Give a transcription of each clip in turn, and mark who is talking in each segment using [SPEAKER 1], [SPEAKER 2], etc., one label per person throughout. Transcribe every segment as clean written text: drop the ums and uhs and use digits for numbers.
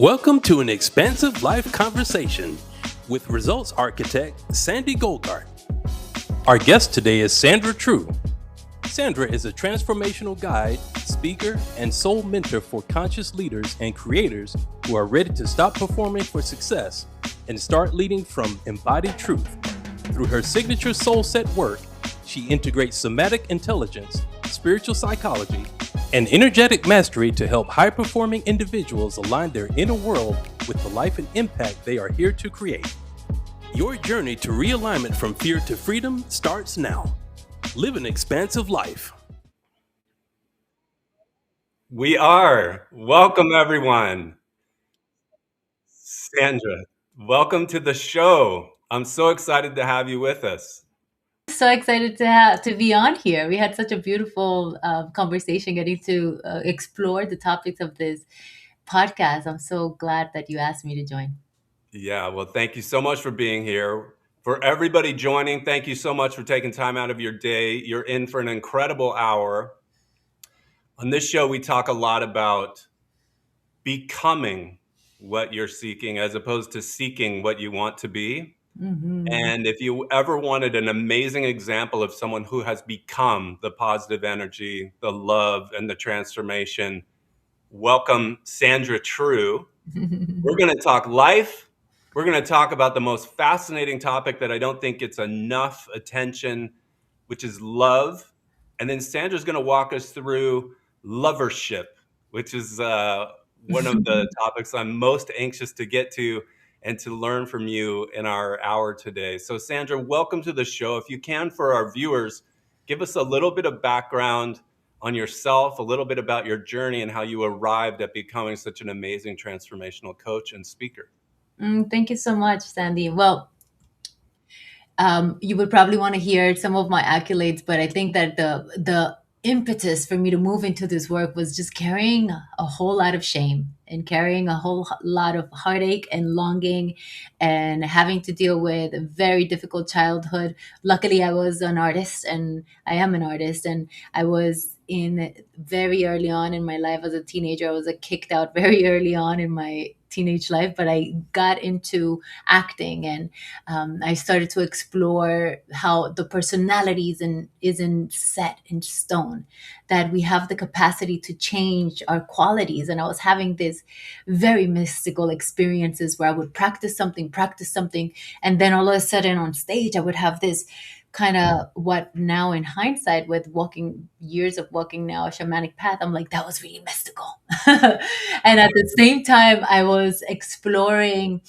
[SPEAKER 1] Welcome to An Expansive Life Conversation with Results Architect Sande Golgart. Our guest today is Sandra Tru. Sandra is a transformational guide, speaker, and soul mentor for conscious leaders and creators who are ready to stop performing for success and start leading from embodied truth. Through her signature SoulSet work, she integrates somatic intelligence, spiritual psychology, and energetic mastery to help high-performing individuals align their inner world with the life and impact they are here to create. Your journey to realignment from fear to freedom starts now. Live an expansive life.
[SPEAKER 2] We are. Welcome, everyone. Sandra, welcome to the show. I'm so excited to have you with us.
[SPEAKER 3] So excited to be on here. We had such a beautiful conversation getting to explore the topics of this podcast. I'm so glad that you asked me to join.
[SPEAKER 2] Yeah, well, thank you so much for being here. For everybody joining, thank you so much for taking time out of your day. You're in for an incredible hour. On this show, we talk a lot about becoming what you're seeking as opposed to seeking what you want to be.
[SPEAKER 3] Hmm.
[SPEAKER 2] And if you ever wanted an amazing example of someone who has become the positive energy, the love, and the transformation, welcome Sandra Tru. We're going to talk life. We're going to talk about the most fascinating topic that I don't think gets enough attention, which is love. And then Sandra's going to walk us through lovership, which is one of the topics I'm most anxious to get to and to learn from you in our hour today. So, Sandra, welcome to the show. If you can, for our viewers, give us a little bit of background on yourself, a little bit about your journey and how you arrived at becoming such an amazing transformational coach and speaker.
[SPEAKER 3] Thank you so much, Sandy. Well, you would probably want to hear some of my accolades, but I think that the impetus for me to move into this work was just carrying a whole lot of shame and carrying a whole lot of heartache and longing and having to deal with a very difficult childhood. Luckily, I was an artist and I am an artist, and I was in very early on in my life as a teenager. I was kicked out very early on in my teenage life, but I got into acting, and I started to explore how the personalities isn't set in stone, that we have the capacity to change our qualities. And I was having these very mystical experiences where I would practice something, and then all of a sudden on stage, I would have this kind of, what now in hindsight, with walking years of walking now a shamanic path, I'm like, that was really mystical. And at the same time, I was exploring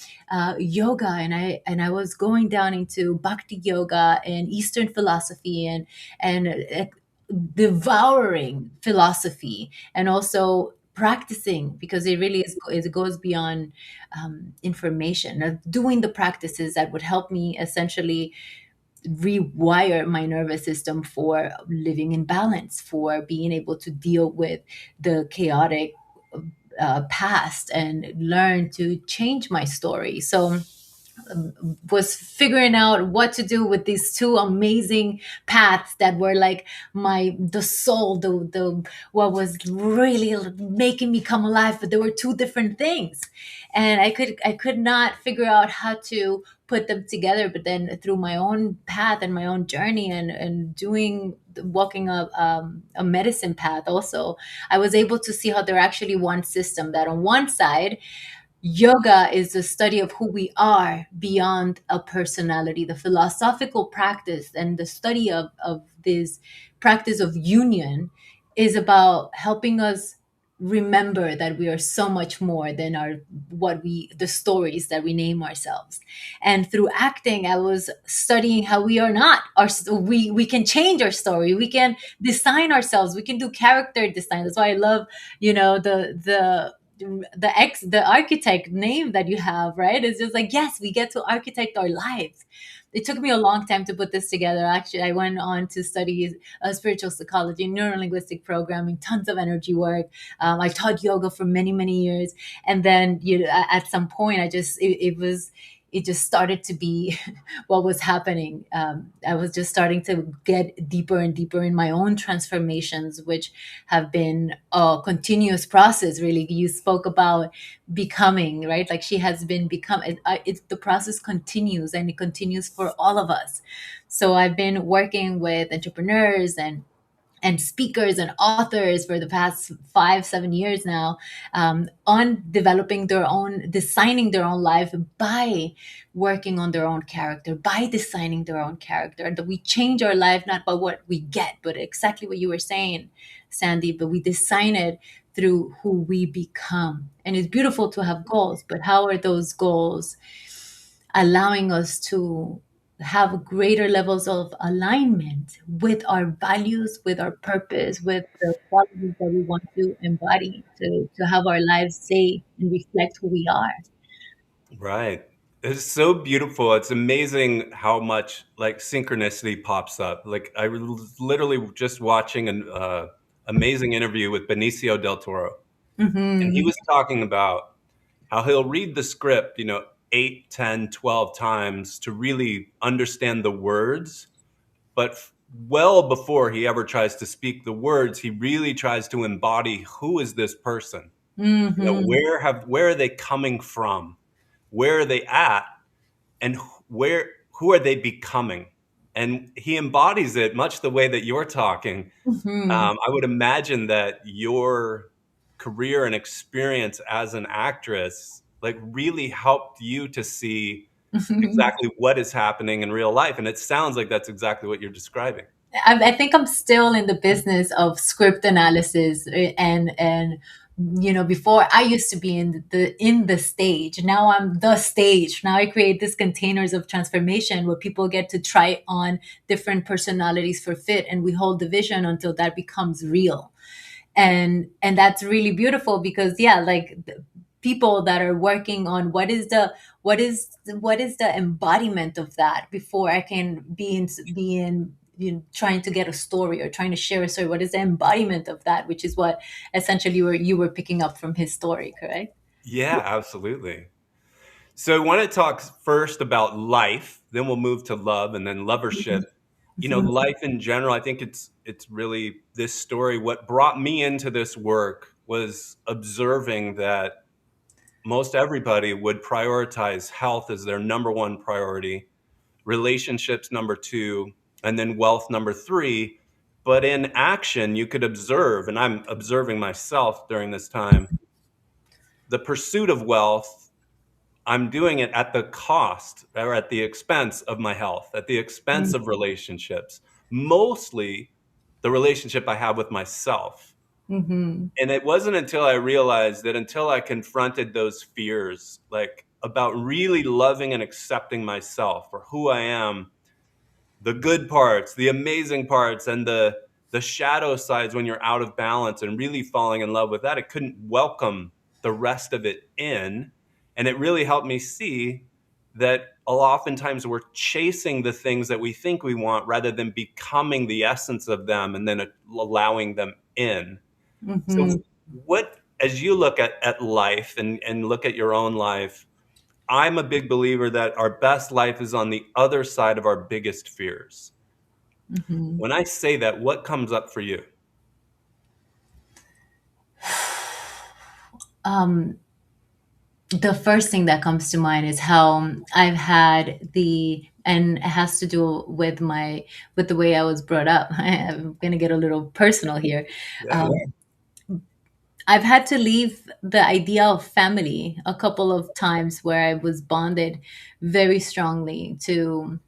[SPEAKER 3] yoga, and I was going down into bhakti yoga and Eastern philosophy, and devouring philosophy, and also practicing, because it really is, it goes beyond information, doing the practices that would help me essentially rewire my nervous system for living in balance, for being able to deal with the chaotic past and learn to change my story. So was figuring out what to do with these two amazing paths that were like the soul, the what was really making me come alive, but there were two different things, and I could not figure out how to put them together. But then through my own path and my own journey, and doing walking a medicine path also, I was able to see how they're actually one system. That on one side, yoga is the study of who we are beyond a personality, the philosophical practice and the study of this practice of union is about helping us remember that we are so much more than the stories that we name ourselves. And through acting, I was studying how we are not we can change our story, we can design ourselves, we can do character design. That's why I love, the architect name that you have, right? It's just like, yes, we get to architect our lives. It took me a long time to put this together. Actually, I went on to study spiritual psychology, neurolinguistic programming, tons of energy work. I taught yoga for many, many years. And then at some point, it was it just started to be what was happening. I was just starting to get deeper and deeper in my own transformations, which have been a continuous process. Really, you spoke about becoming, right? Like she has been become. The process continues, and it continues for all of us. So I've been working with entrepreneurs and speakers and authors for the past 5 7 years now, on developing their own, designing their own life by working on their own character, by designing their own character. That we change our life not by what we get, but exactly what you were saying, Sandy, but we design it through who we become. And it's beautiful to have goals, but how are those goals allowing us to have greater levels of alignment with our values, with our purpose, with the qualities that we want to embody, to have our lives say and reflect who we are.
[SPEAKER 2] Right. It's so beautiful. It's amazing how much like synchronicity pops up. Like I was literally just watching an amazing interview with Benicio del Toro, and he
[SPEAKER 3] Mm-hmm.
[SPEAKER 2] was talking about how he'll read the script, 8, 10, 12 times to really understand the words. But well before he ever tries to speak the words, he really tries to embody who is this person?
[SPEAKER 3] Mm-hmm.
[SPEAKER 2] Where are they coming from? Where are they at? And who are they becoming? And he embodies it much the way that you're talking.
[SPEAKER 3] Mm-hmm.
[SPEAKER 2] I would imagine that your career and experience as an actress like really helped you to see exactly what is happening in real life. And it sounds like that's exactly what you're describing.
[SPEAKER 3] I think I'm still in the business of script analysis, and before I used to be in the stage. Now I'm the stage. Now I create these containers of transformation where people get to try on different personalities for fit, and we hold the vision until that becomes real. And that's really beautiful because, yeah, like people that are working on what is the embodiment of that before I can be in trying to get a story or trying to share a story. What is the embodiment of that, which is what essentially you were picking up from his story, correct?
[SPEAKER 2] Yeah, absolutely. So I want to talk first about life, then we'll move to love and then lovership.
[SPEAKER 3] Mhm.
[SPEAKER 2] Life in general, I think it's really this story. What brought me into this work was observing that most everybody would prioritize health as their number one priority, relationships number two, and then wealth number three. But in action, you could observe, and I'm observing myself during this time, the pursuit of wealth. I'm doing it at the cost or at the expense of my health, at the expense of relationships, mostly the relationship I have with myself.
[SPEAKER 3] Mhm.
[SPEAKER 2] And it wasn't until I realized that until I confronted those fears, like about really loving and accepting myself for who I am, the good parts, the amazing parts, and the shadow sides when you're out of balance and really falling in love with that, it couldn't welcome the rest of it in. And it really helped me see that oftentimes we're chasing the things that we think we want rather than becoming the essence of them and then allowing them in. So
[SPEAKER 3] Mhm.
[SPEAKER 2] what, as you look at life and look at your own life, I'm a big believer that our best life is on the other side of our biggest fears.
[SPEAKER 3] Mhm.
[SPEAKER 2] When I say that, what comes up for you?
[SPEAKER 3] um the first thing that comes to mind is how I've had and it has to do with the way I was brought up. I'm gonna get a little personal here.
[SPEAKER 2] Yeah.
[SPEAKER 3] Um, I've had to leave the idea of family a couple of times where I was bonded very strongly to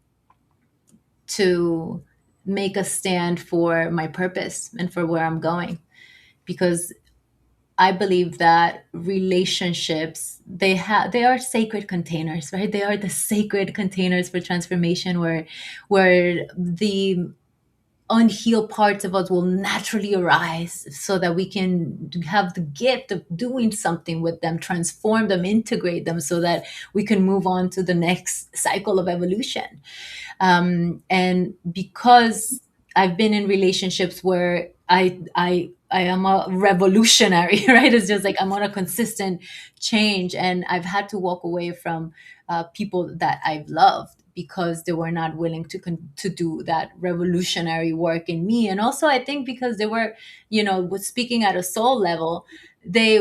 [SPEAKER 3] make a stand for my purpose and for where I'm going, because I believe that relationships, they are sacred containers, right? They are the sacred containers for transformation, where the unhealed parts of us will naturally arise so that we can have the gift of doing something with them, transform them, integrate them, so that we can move on to the next cycle of evolution. And because I've been in relationships where am a revolutionary, right? It's just like I'm on a consistent change, and I've had to walk away from people that I've loved because they were not willing to do that revolutionary work in me. And also, I think because they were, was speaking at a soul level, they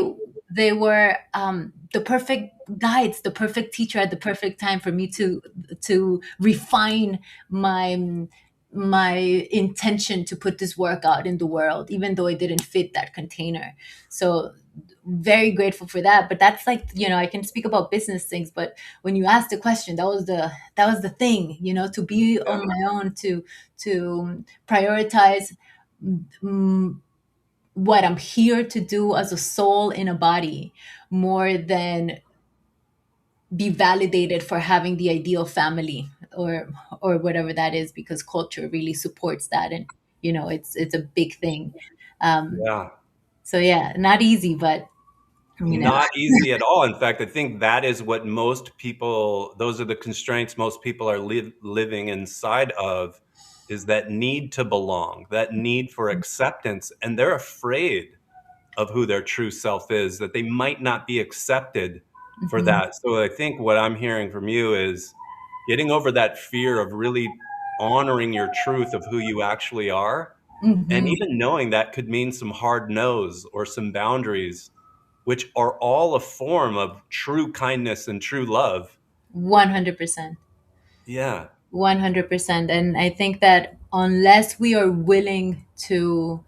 [SPEAKER 3] were the perfect guides, the perfect teacher at the perfect time for me to refine my intention to put this work out in the world, even though it didn't fit that container. So very grateful for that. But that's like, I can speak about business things, but when you asked the question, that was the thing, to be
[SPEAKER 2] Yeah.
[SPEAKER 3] on my own, to prioritize what I'm here to do as a soul in a body, more than be validated for having the ideal family, or whatever that is, because culture really supports that. And it's a big thing. um
[SPEAKER 2] Yeah.
[SPEAKER 3] so yeah, not easy, but
[SPEAKER 2] Not easy at all. In fact, I think that is what most people, those are the constraints most people are living inside of, is that need to belong, that need for acceptance. And they're afraid of who their true self is, that they might not be accepted for
[SPEAKER 3] Mhm.
[SPEAKER 2] that. So I think what I'm hearing from you is getting over that fear of really honoring your truth of who you actually are. And
[SPEAKER 3] Mhm.
[SPEAKER 2] even knowing that could mean some hard no's or some boundaries, which are all a form of true kindness and true love.
[SPEAKER 3] 100%.
[SPEAKER 2] Yeah,
[SPEAKER 3] 100%. And I think that unless we are willing to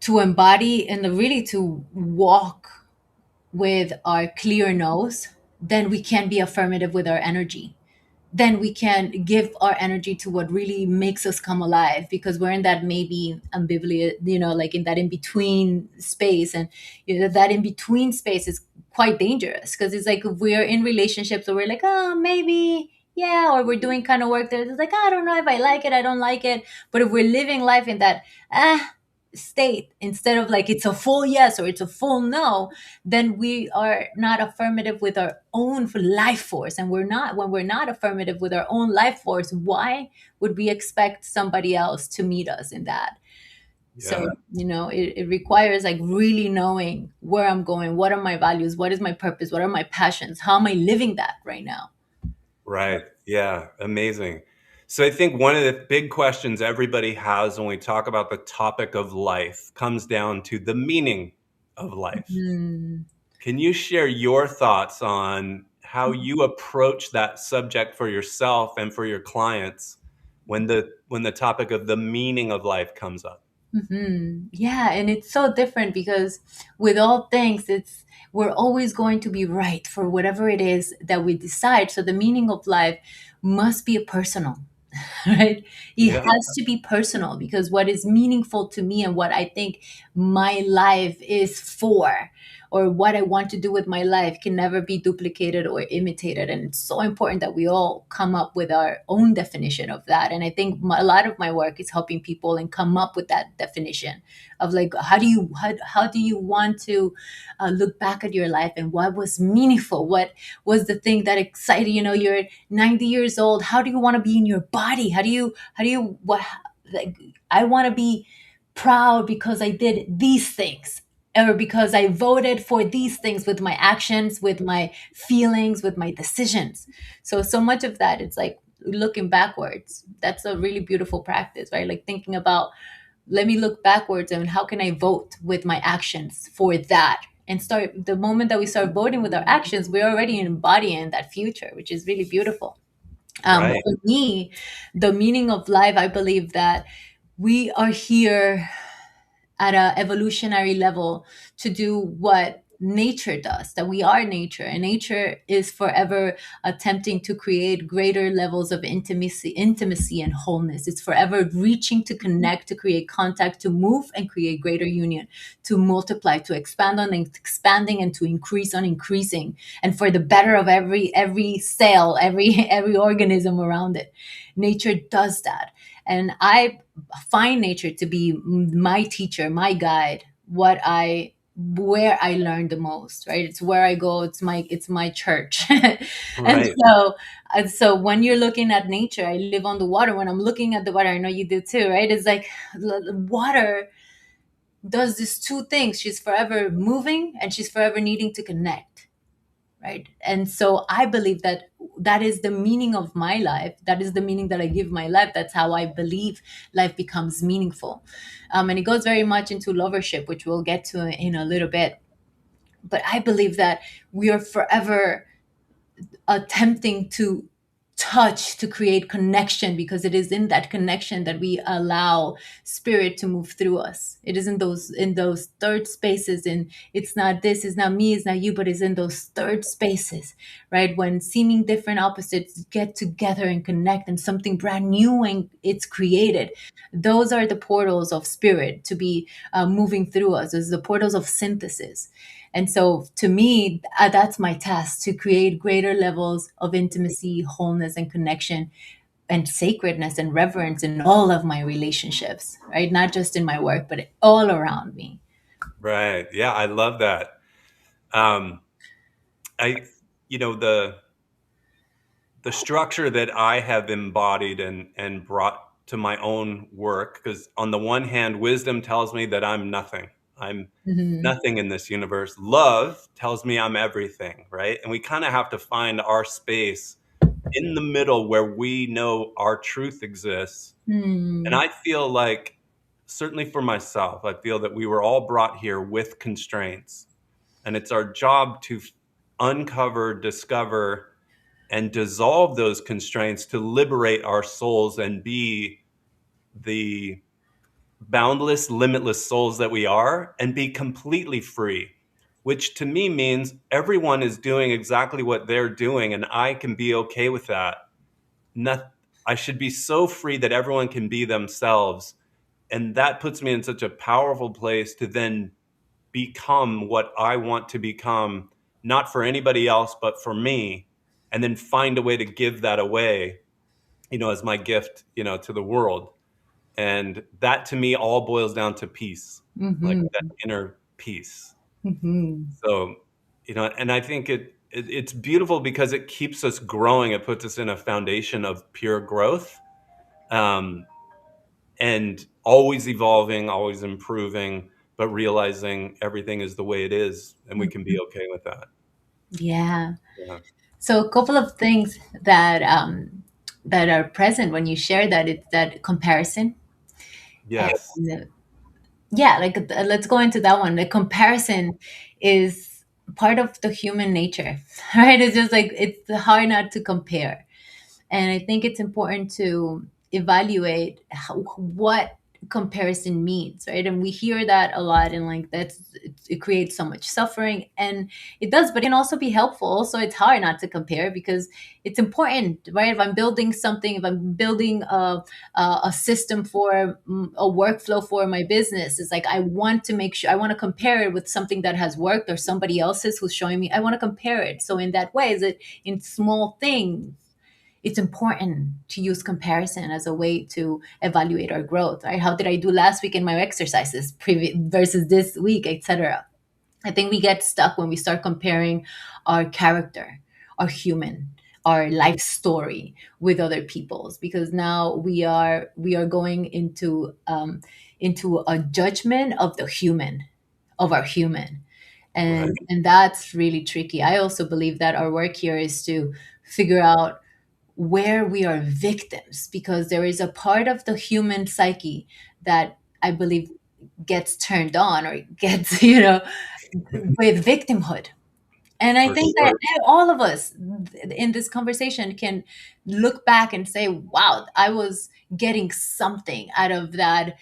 [SPEAKER 3] embody and really to walk with our clear nose, then we can be affirmative with our energy. Then we can give our energy to what really makes us come alive, because we're in that maybe ambivalent, like in that in between space. And that in between space is quite dangerous, because it's like if we're in relationships where we're like, oh, maybe, yeah, or we're doing kind of work there, it's like, I don't know if I like it, I don't like it. But if we're living life in that state, instead of like it's a full yes or it's a full no, then we are not affirmative with our own life force. And when we're not affirmative with our own life force, why would we expect somebody else to meet us in that?
[SPEAKER 2] yeah,
[SPEAKER 3] So it requires like really knowing where I'm going, what are my values, what is my purpose, what are my passions, how am I living that right now.
[SPEAKER 2] right. Yeah, amazing. So I think one of the big questions everybody has when we talk about the topic of life comes down to the meaning of life.
[SPEAKER 3] Hmm.
[SPEAKER 2] Can you share your thoughts on how you approach that subject for yourself and for your clients when the topic of the meaning of life comes up?
[SPEAKER 3] Yeah, and it's so different because with all things, we're always going to be right for whatever it is that we decide. So the meaning of life must be a personal, right? It
[SPEAKER 2] Yeah,
[SPEAKER 3] has to be personal, because what is meaningful to me and what I think my life is for, or what I want to do with my life, can never be duplicated or imitated. And it's so important that we all come up with our own definition of that. And I think a lot of my work is helping people and come up with that definition of like, how do you want to look back at your life, and what was meaningful, what was the thing that excited you're 90 years old, how do you want to be in your body, how do you what, like, I want to be proud because I did these things, or because I voted for these things with my actions, with my feelings, with my decisions. So much of that, it's like looking backwards. That's a really beautiful practice, right? Like thinking about, let me look backwards and how can I vote with my actions for that. And start the moment that we start voting with our actions, we're already embodying that future, which is really beautiful.
[SPEAKER 2] right.
[SPEAKER 3] For me, the meaning of life, I believe that we are here at a evolutionary level to do what nature does, that we are nature, and nature is forever attempting to create greater levels of intimacy and wholeness. It's forever reaching to connect, to create contact, to move and create greater union, to multiply, to expand on expanding, and to increase on increasing, and for the better of every cell, every organism around it. Nature does that. And I find nature to be my teacher, my guide, where I learn the most, right? It's where I go. It's my church. and
[SPEAKER 2] Right.
[SPEAKER 3] so and so when you're looking at nature, I live on the water. When I'm looking at the water, I know you do too, right? It's like water does these two things. She's forever moving and she's forever needing to connect, right? And so I believe that that is the meaning of my life. That is the meaning that I give my life. That's how I believe life becomes meaningful. And it goes very much into lovership, which we'll get to in a little bit. But I believe that we are forever attempting to touch to create connection, because it is in that connection that we allow spirit to move through us. It is in those third spaces, and it's not this, it's not me, it's not you, but it's in those third spaces, right? When seeming different opposites get together and connect and something brand new and it's created. Those are the portals of spirit to be moving through us. Those are the portals of synthesis. And so to me, that's my task, to create greater levels of intimacy, wholeness, and connection, and sacredness and reverence in all of my relationships, right? Not just in my work, but all around me.
[SPEAKER 2] Right. Yeah, I love that. Um, I, the structure that I have embodied and brought to my own work, because on the one hand, wisdom tells me that I'm nothing. I'm
[SPEAKER 3] Hmm.
[SPEAKER 2] nothing in this universe. Love tells me I'm everything, right? And we kind of have to find our space in the middle where we know our truth exists. And
[SPEAKER 3] Hmm.
[SPEAKER 2] I feel like, certainly for myself, I feel that we were all brought here with constraints. And it's our job to uncover, discover, and dissolve those constraints to liberate our souls and be the boundless, limitless souls that we are, and be completely free, which to me means everyone is doing exactly what they're doing, and I can be okay with that. Not, I should be so free that everyone can be themselves. And that puts me in such a powerful place to then become what I want to become, not for anybody else, but for me, and then find a way to give that away, as my gift, to the world. And that to me all boils down to peace, like
[SPEAKER 3] Hmm.
[SPEAKER 2] that inner peace.
[SPEAKER 3] Hmm.
[SPEAKER 2] So, and I think it's beautiful because it keeps us growing. It puts us in a foundation of pure growth, um, and always evolving, always improving, but realizing everything is the way it is, and we can be okay with that.
[SPEAKER 3] Yeah.
[SPEAKER 2] Yeah.
[SPEAKER 3] So a couple of things that are present when you share that, it's that comparison.
[SPEAKER 2] Yes.
[SPEAKER 3] And yeah, like let's go into that one. The comparison is part of the human nature, right? It's just like it's hard not to compare. And I think it's important to evaluate what comparison means, right? And we hear that a lot, and like it creates so much suffering, and it does, but it can also be helpful. So it's hard not to compare, because it's important, right? If I'm building something, if I'm building a system for a workflow for my business, it's like I want to make sure, I want to compare it with something that has worked or somebody else's who's showing me. I want to compare it. So in that way, is it in small things, it's important to use comparison as a way to evaluate our growth, right? How did I do last week in my exercises versus this week, etc. I think we get stuck when we start comparing our character, our human, our life story with other people's, because now we are going into a judgment of the human, of our human,
[SPEAKER 2] Right.
[SPEAKER 3] and that's really tricky. I also believe that our work here is to figure out where we are victims, because there is a part of the human psyche that I believe gets turned on or gets with victimhood. And I
[SPEAKER 2] For
[SPEAKER 3] think that
[SPEAKER 2] sure.
[SPEAKER 3] all of us in this conversation can look back and say, wow, I was getting something out of that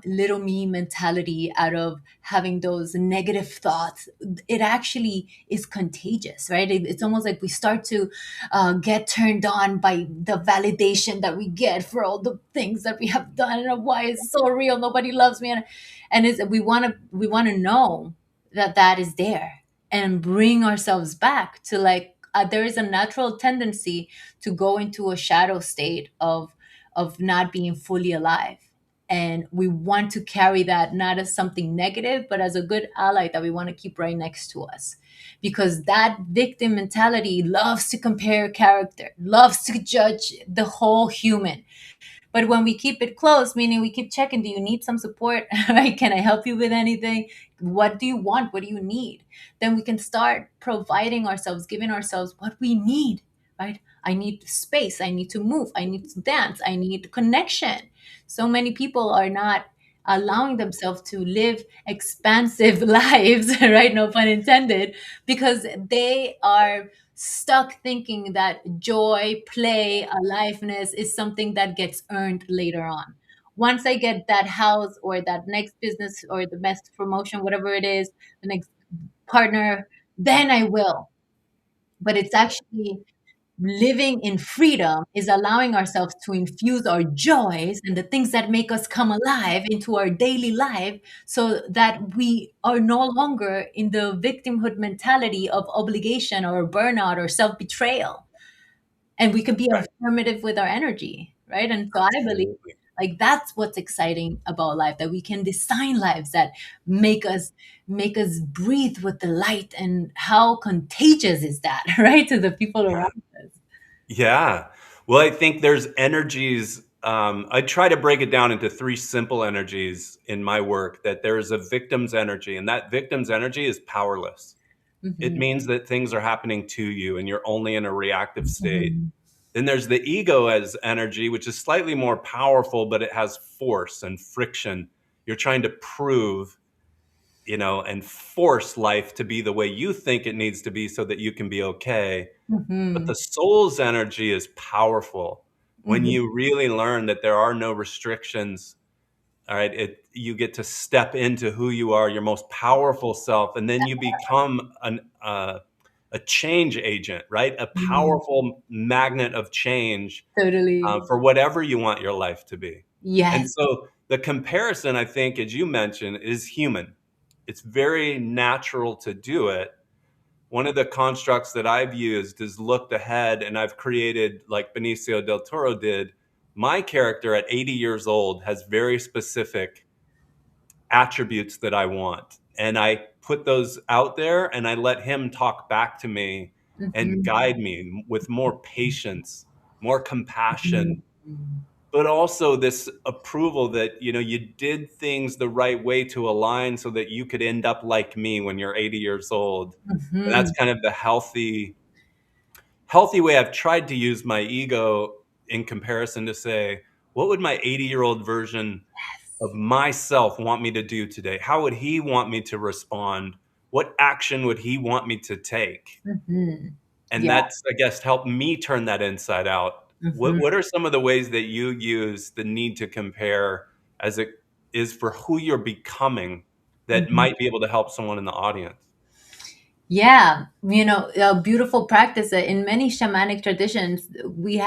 [SPEAKER 3] little me mentality, out of having those negative thoughts. It actually is contagious, right? It's almost like we start to get turned on by the validation that we get for all the things that we have done. And why it's so real. Nobody loves me. And we want to know that that is there, and bring ourselves back to like there is a natural tendency to go into a shadow state of not being fully alive, and we want to carry that not as something negative, but as a good ally that we want to keep right next to us, because that victim mentality loves to compare character, loves to judge the whole human, But when we keep it close, meaning we keep checking, do you need some support? Right? Can I help you with anything? What do you want? What do you need? Then we can start providing ourselves, giving ourselves what we need, right? I need space. I need to move. I need to dance. I need connection. So many people are not allowing themselves to live expansive lives, right? No pun intended, because they are stuck thinking that joy, play, aliveness is something that gets earned later on. Once I get that house or that next business or the best promotion, whatever it is, the next partner, then I will. But it's actually living in freedom is allowing ourselves to infuse our joys and the things that make us come alive into our daily life so that we are no longer in the victimhood mentality of obligation or burnout or self-betrayal, and we can be
[SPEAKER 2] Right.
[SPEAKER 3] affirmative with our energy, right? And so I believe
[SPEAKER 2] Absolutely.
[SPEAKER 3] like that's what's exciting about life, that we can design lives that make us breathe with the light. And how contagious is that, right, to the people
[SPEAKER 2] Yeah.
[SPEAKER 3] around us.
[SPEAKER 2] Yeah. Well, I think there's energies. I try to break it down into three simple energies in my work. That there is a victim's energy, and that victim's energy is powerless. It
[SPEAKER 3] Mhm.
[SPEAKER 2] means that things are happening to you and you're only in a reactive state.
[SPEAKER 3] Mhm.
[SPEAKER 2] Then there's the ego as energy, which is slightly more powerful, but it has force and friction. You're trying to prove, and force life to be the way you think it needs to be so that you can be okay. But the
[SPEAKER 3] Mhm.
[SPEAKER 2] soul's energy is powerful when
[SPEAKER 3] Mhm.
[SPEAKER 2] you really learn that there are no restrictions. All right. You get to step into who you are, your most powerful self, and then you become a change agent, right? A
[SPEAKER 3] Mhm.
[SPEAKER 2] powerful magnet of change
[SPEAKER 3] Totally.
[SPEAKER 2] for whatever you want your life to be. And
[SPEAKER 3] Yes.
[SPEAKER 2] so the comparison, I think, as you mentioned, is human. It's very natural to do it. One of the constructs that I've used is looked ahead, and I've created, like Benicio del Toro did. My character at 80 years old has very specific attributes that I want. And I put those out there and I let him talk back to me and
[SPEAKER 3] Mhm.
[SPEAKER 2] guide me with more patience, more compassion,
[SPEAKER 3] Mhm.
[SPEAKER 2] but also this approval that, you did things the right way to align so that you could end up like me when you're 80 years old. And that's
[SPEAKER 3] Mhm.
[SPEAKER 2] kind of the healthy way I've tried to use my ego in comparison to say, what would my 80-year-old version of myself want me to do today? How would he want me to respond? What action would he want me to take?
[SPEAKER 3] Mhm.
[SPEAKER 2] And
[SPEAKER 3] Yeah.
[SPEAKER 2] that's, I guess, helped me turn that inside out. What
[SPEAKER 3] Mhm.
[SPEAKER 2] what are some of the ways that you use the need to compare as it is for who you're becoming that
[SPEAKER 3] Mhm.
[SPEAKER 2] might be able to help someone in the audience?
[SPEAKER 3] Yeah, a beautiful practice. In many shamanic traditions, we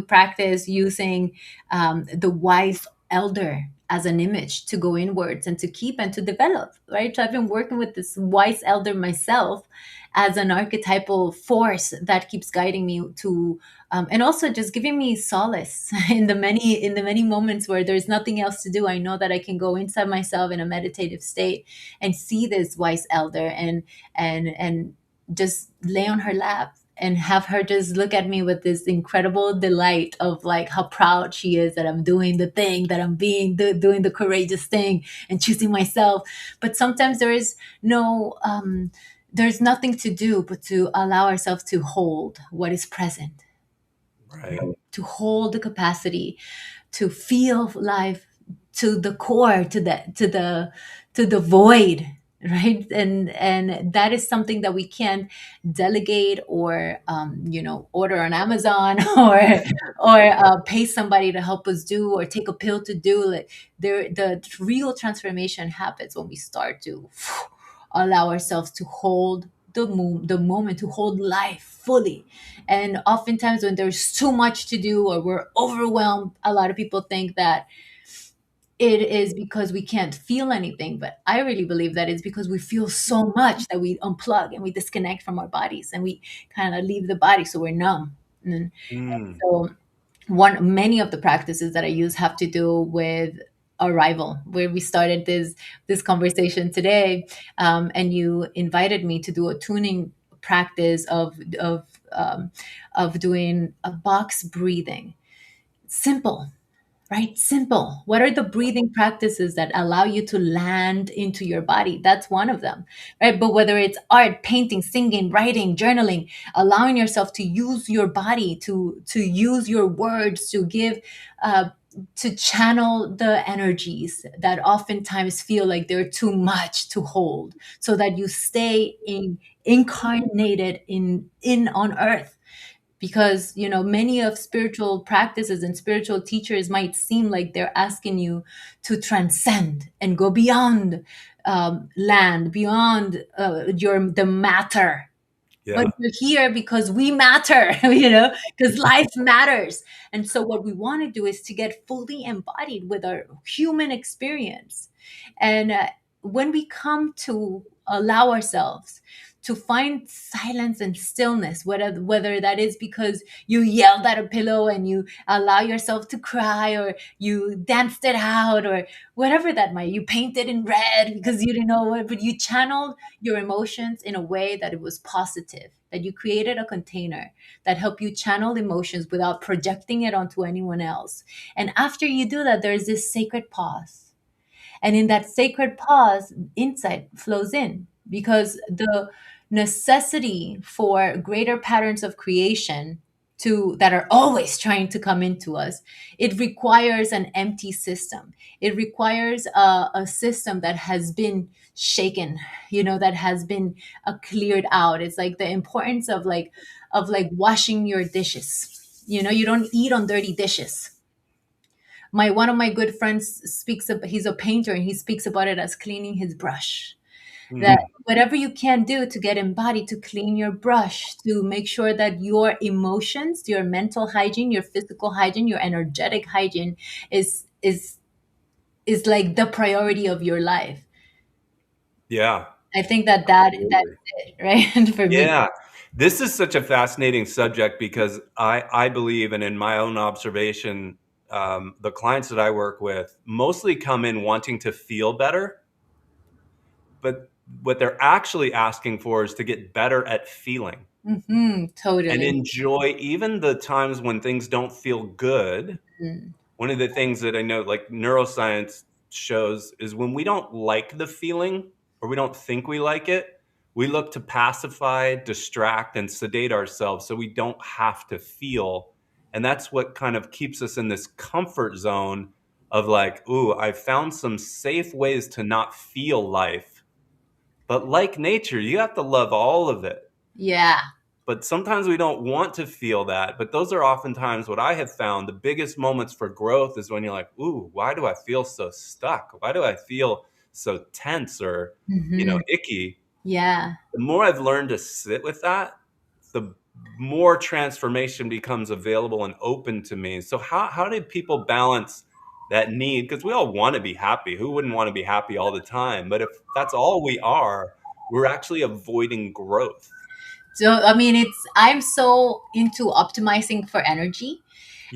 [SPEAKER 3] practice using the wise elder as an image to go inwards and to keep and to develop. Right. So I've been working with this wise elder myself as an archetypal force that keeps guiding me to, and also just giving me solace in the many moments where there's nothing else to do. I know that I can go inside myself in a meditative state and see this wise elder and just lay on her lap and have her just look at me with this incredible delight of like how proud she is that I'm doing the thing, that I'm doing the courageous thing and choosing myself. But sometimes there's nothing to do but to allow ourselves to hold what is present,
[SPEAKER 2] Right.
[SPEAKER 3] to hold the capacity to feel life to the core, to the void, right? And that is something that we can't delegate or order on Amazon or pay somebody to help us do or take a pill to do. Like the real transformation happens when we start to allow ourselves to hold the moment, to hold life fully. And oftentimes when there's too much to do or we're overwhelmed, a lot of people think that it is because we can't feel anything. But I really believe that it's because we feel so much that we unplug and we disconnect from our bodies and we kind of leave the body, so we're numb. And
[SPEAKER 2] Mm.
[SPEAKER 3] so many of the practices that I use have to do with arrival, where we started this conversation today, and you invited me to do a tuning practice of doing a box breathing. Simple, right? Simple. What are the breathing practices that allow you to land into your body? That's one of them, right? But whether it's art, painting, singing, writing, journaling, allowing yourself to use your body, to use your words, to give, to channel the energies that oftentimes feel like they're too much to hold, so that you stay incarnated in on earth. Because many of spiritual practices and spiritual teachers might seem like they're asking you to transcend and go beyond, land, beyond, the matter. But
[SPEAKER 2] Yeah.
[SPEAKER 3] we're here because we matter, because life matters. And so what we want to do is to get fully embodied with our human experience. And when we come to allow ourselves to find silence and stillness, whether that is because you yelled at a pillow and you allow yourself to cry, or you danced it out, or whatever that might, you painted in red because you didn't know what, but you channeled your emotions in a way that it was positive, that you created a container that helped you channel emotions without projecting it onto anyone else. And after you do that, there's this sacred pause. And in that sacred pause, insight flows in, because the necessity for greater patterns of creation to that are always trying to come into us, it requires an empty system. It requires a system that has been shaken, that has been cleared out. It's like the importance of washing your dishes. You don't eat on dirty dishes. My One of my good friends speaks of, he's a painter, and he speaks about it as cleaning his brush. That
[SPEAKER 2] Mhm.
[SPEAKER 3] whatever you can do to get embodied, to clean your brush, to make sure that your emotions, your mental hygiene, your physical hygiene, your energetic hygiene is like the priority of your life.
[SPEAKER 2] Yeah.
[SPEAKER 3] I think that's
[SPEAKER 2] Absolutely.
[SPEAKER 3] it, right? For me.
[SPEAKER 2] Yeah. This is such a fascinating subject because I believe, and in my own observation, the clients that I work with mostly come in wanting to feel better, but what they're actually asking for is to get better at feeling and
[SPEAKER 3] Totally.
[SPEAKER 2] enjoy even the times when things don't feel good.
[SPEAKER 3] Mm.
[SPEAKER 2] One of the things that I know, like neuroscience shows, is when we don't like the feeling or we don't think we like it, we look to pacify, distract, and sedate ourselves so we don't have to feel. And that's what kind of keeps us in this comfort zone of like, ooh, I found some safe ways to not feel life. But like nature, you have to love all of it.
[SPEAKER 3] Yeah.
[SPEAKER 2] But sometimes we don't want to feel that. But those are oftentimes what I have found the biggest moments for growth is when you're like, ooh, why do I feel so stuck? Why do I feel so tense or,
[SPEAKER 3] Hmm.
[SPEAKER 2] icky?
[SPEAKER 3] Yeah.
[SPEAKER 2] The more I've learned to sit with that, the more transformation becomes available and open to me. So how do people balance that need? Because we all want to be happy. Who wouldn't want to be happy all the time? But if that's all we are, we're actually avoiding growth.
[SPEAKER 3] So I mean, I'm so into optimizing for energy.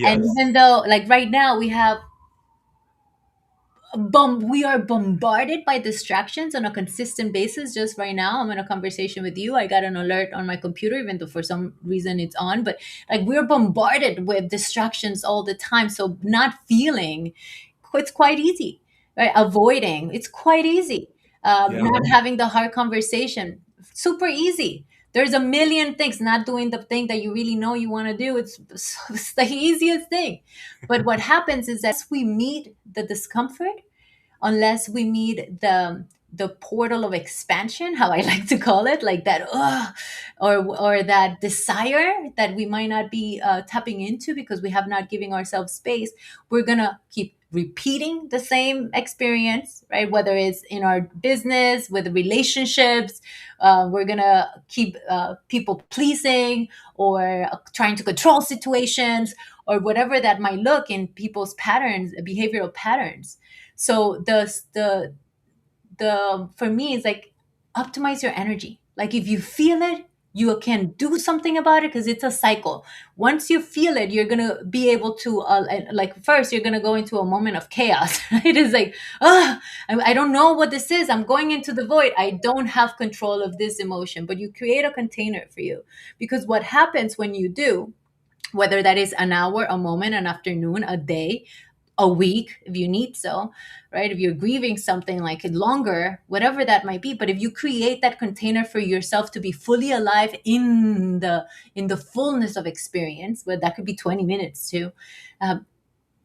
[SPEAKER 3] And
[SPEAKER 2] Yes.
[SPEAKER 3] even though, like, right now we are bombarded by distractions on a consistent basis. Just right now, I'm in a conversation with you, I got an alert on my computer, even though for some reason it's on, but like, we're bombarded with distractions all the time. So not feeling, it's quite easy, right? Avoiding, it's quite easy.
[SPEAKER 2] Yeah.
[SPEAKER 3] Not having the hard conversation, super easy. There's a million things. Not doing the thing that you really know you want to do, it's the easiest thing. But what happens is that we meet the discomfort, unless we meet the portal of expansion, how I like to call it, like that, or that desire that we might not be tapping into because we have not giving ourselves space, we're gonna keep repeating the same experience, right? Whether it's in our business, with relationships, we're gonna keep people pleasing, or trying to control situations, or whatever that might look in people's patterns, behavioral patterns. So the for me, it's like, optimize your energy. Like, if you feel it, you can do something about it, because it's a cycle. Once you feel it, you're gonna be able to, like, first you're gonna go into a moment of chaos. It is like, I don't know what this is, I'm going into the void, I don't have control of this emotion. But you create a container for you, because what happens when you do, whether that is an hour, a moment, an afternoon, a day, a week if you need so, right? If you're grieving something like longer, whatever that might be. But if you create that container for yourself to be fully alive in the fullness of experience, but that could be 20 minutes too.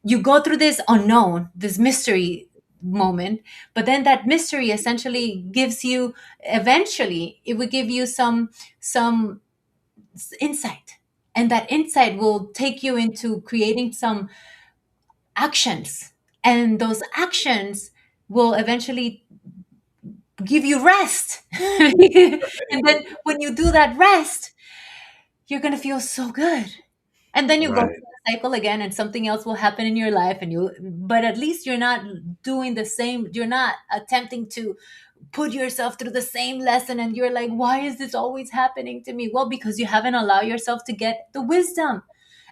[SPEAKER 3] You go through this unknown, this mystery moment, but then that mystery essentially gives you, eventually it will give you some insight, and that insight will take you into creating some actions, and those actions will eventually give you rest. And then when you do that rest, you're going to feel so good. And then you go
[SPEAKER 2] Right.
[SPEAKER 3] through the cycle again, and something else will happen in your life, and you, but at least you're not doing the same, you're not attempting to put yourself through the same lesson, and you're like, why is this always happening to me? Well, because you haven't allowed yourself to get the wisdom.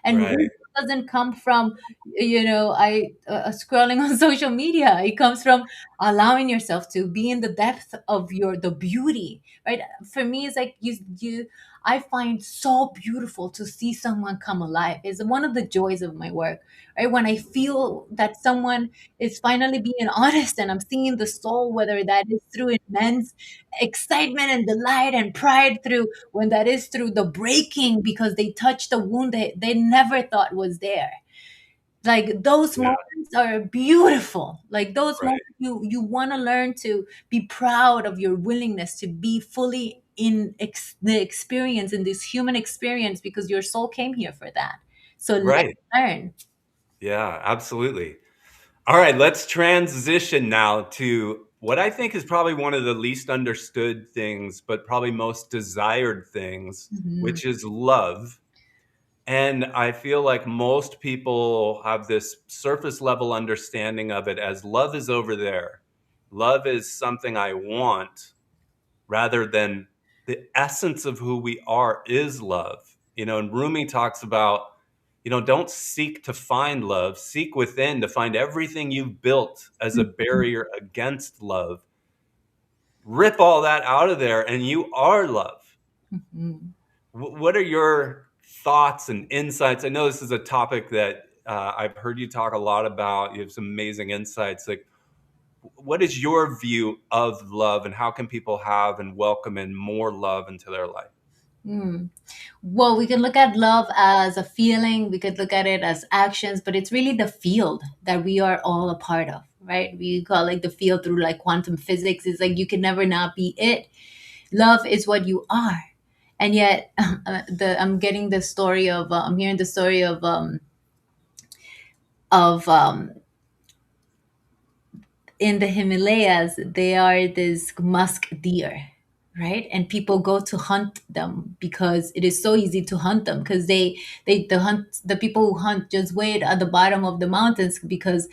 [SPEAKER 3] And
[SPEAKER 2] Right.
[SPEAKER 3] wisdom doesn't come from, I scrolling on social media. It comes from allowing yourself to be in the depth of the beauty, right? For me, it's like you I find so beautiful to see someone come alive. It's one of the joys of my work, right? When I feel that someone is finally being honest, and I'm seeing the soul, whether that is through immense excitement and delight and pride, through when that is through the breaking because they touched a wound they never thought was there. Like those
[SPEAKER 2] Yeah.
[SPEAKER 3] moments are beautiful. Like those
[SPEAKER 2] Right.
[SPEAKER 3] moments, you want to learn to be proud of your willingness to be fully in the experience, in this human experience, because your soul came here for that. So let's
[SPEAKER 2] Right.
[SPEAKER 3] learn.
[SPEAKER 2] Yeah, absolutely. All right, let's transition now to what I think is probably one of the least understood things, but probably most desired things,
[SPEAKER 3] Mhm.
[SPEAKER 2] which is love. And I feel like most people have this surface level understanding of it as love is over there. Love is something I want, rather than the essence of who we are is love. And Rumi talks about, don't seek to find love, seek within to find everything you've built as a barrier against love. Rip all that out of there, and you are love.
[SPEAKER 3] Mhm.
[SPEAKER 2] What are your thoughts and insights? I know this is a topic that I've heard you talk a lot about. You have some amazing insights. Like, what is your view of love, and how can people have and welcome in more love into their life?
[SPEAKER 3] Mm. Well, we can look at love as a feeling, we could look at it as actions, but it's really the field that we are all a part of, right? We call it the field through like quantum physics. It's like you can never not be it. Love is what you are. And yet, I'm getting the story of, I'm hearing the story of in the Himalayas, they are this musk deer, right? And people go to hunt them because it is so easy to hunt them, because the people who hunt just wait at the bottom of the mountains, because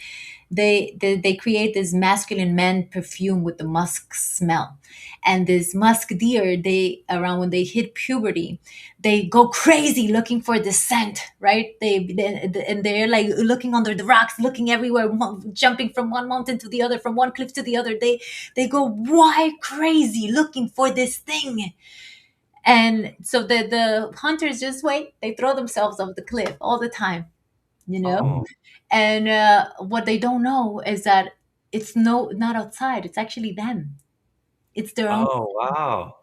[SPEAKER 3] they create this masculine man perfume with the musk smell. And this musk deer, they around when they hit puberty, they go crazy looking for the scent, right? And they're like looking under the rocks, looking everywhere, jumping from one mountain to the other, from one cliff to the other. They go wide crazy looking for this thing. And so the hunters just wait, they throw themselves off the cliff all the time, you know.
[SPEAKER 2] Oh,
[SPEAKER 3] And what they don't know is that it's not outside, it's actually them, it's their own,
[SPEAKER 2] oh, wow.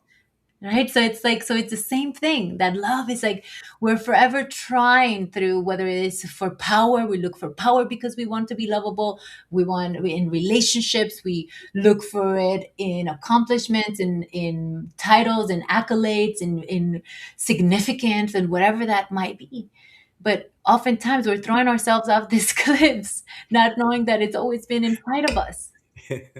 [SPEAKER 3] right? So it's like, so it's the same thing, that love is like, we're forever trying through, whether it is for power, we look for power because we want to be lovable. In relationships, we look for it in accomplishments, in titles and accolades, in significance, and whatever that might be. But oftentimes we're throwing ourselves off these cliffs, not knowing that it's always been inside of us,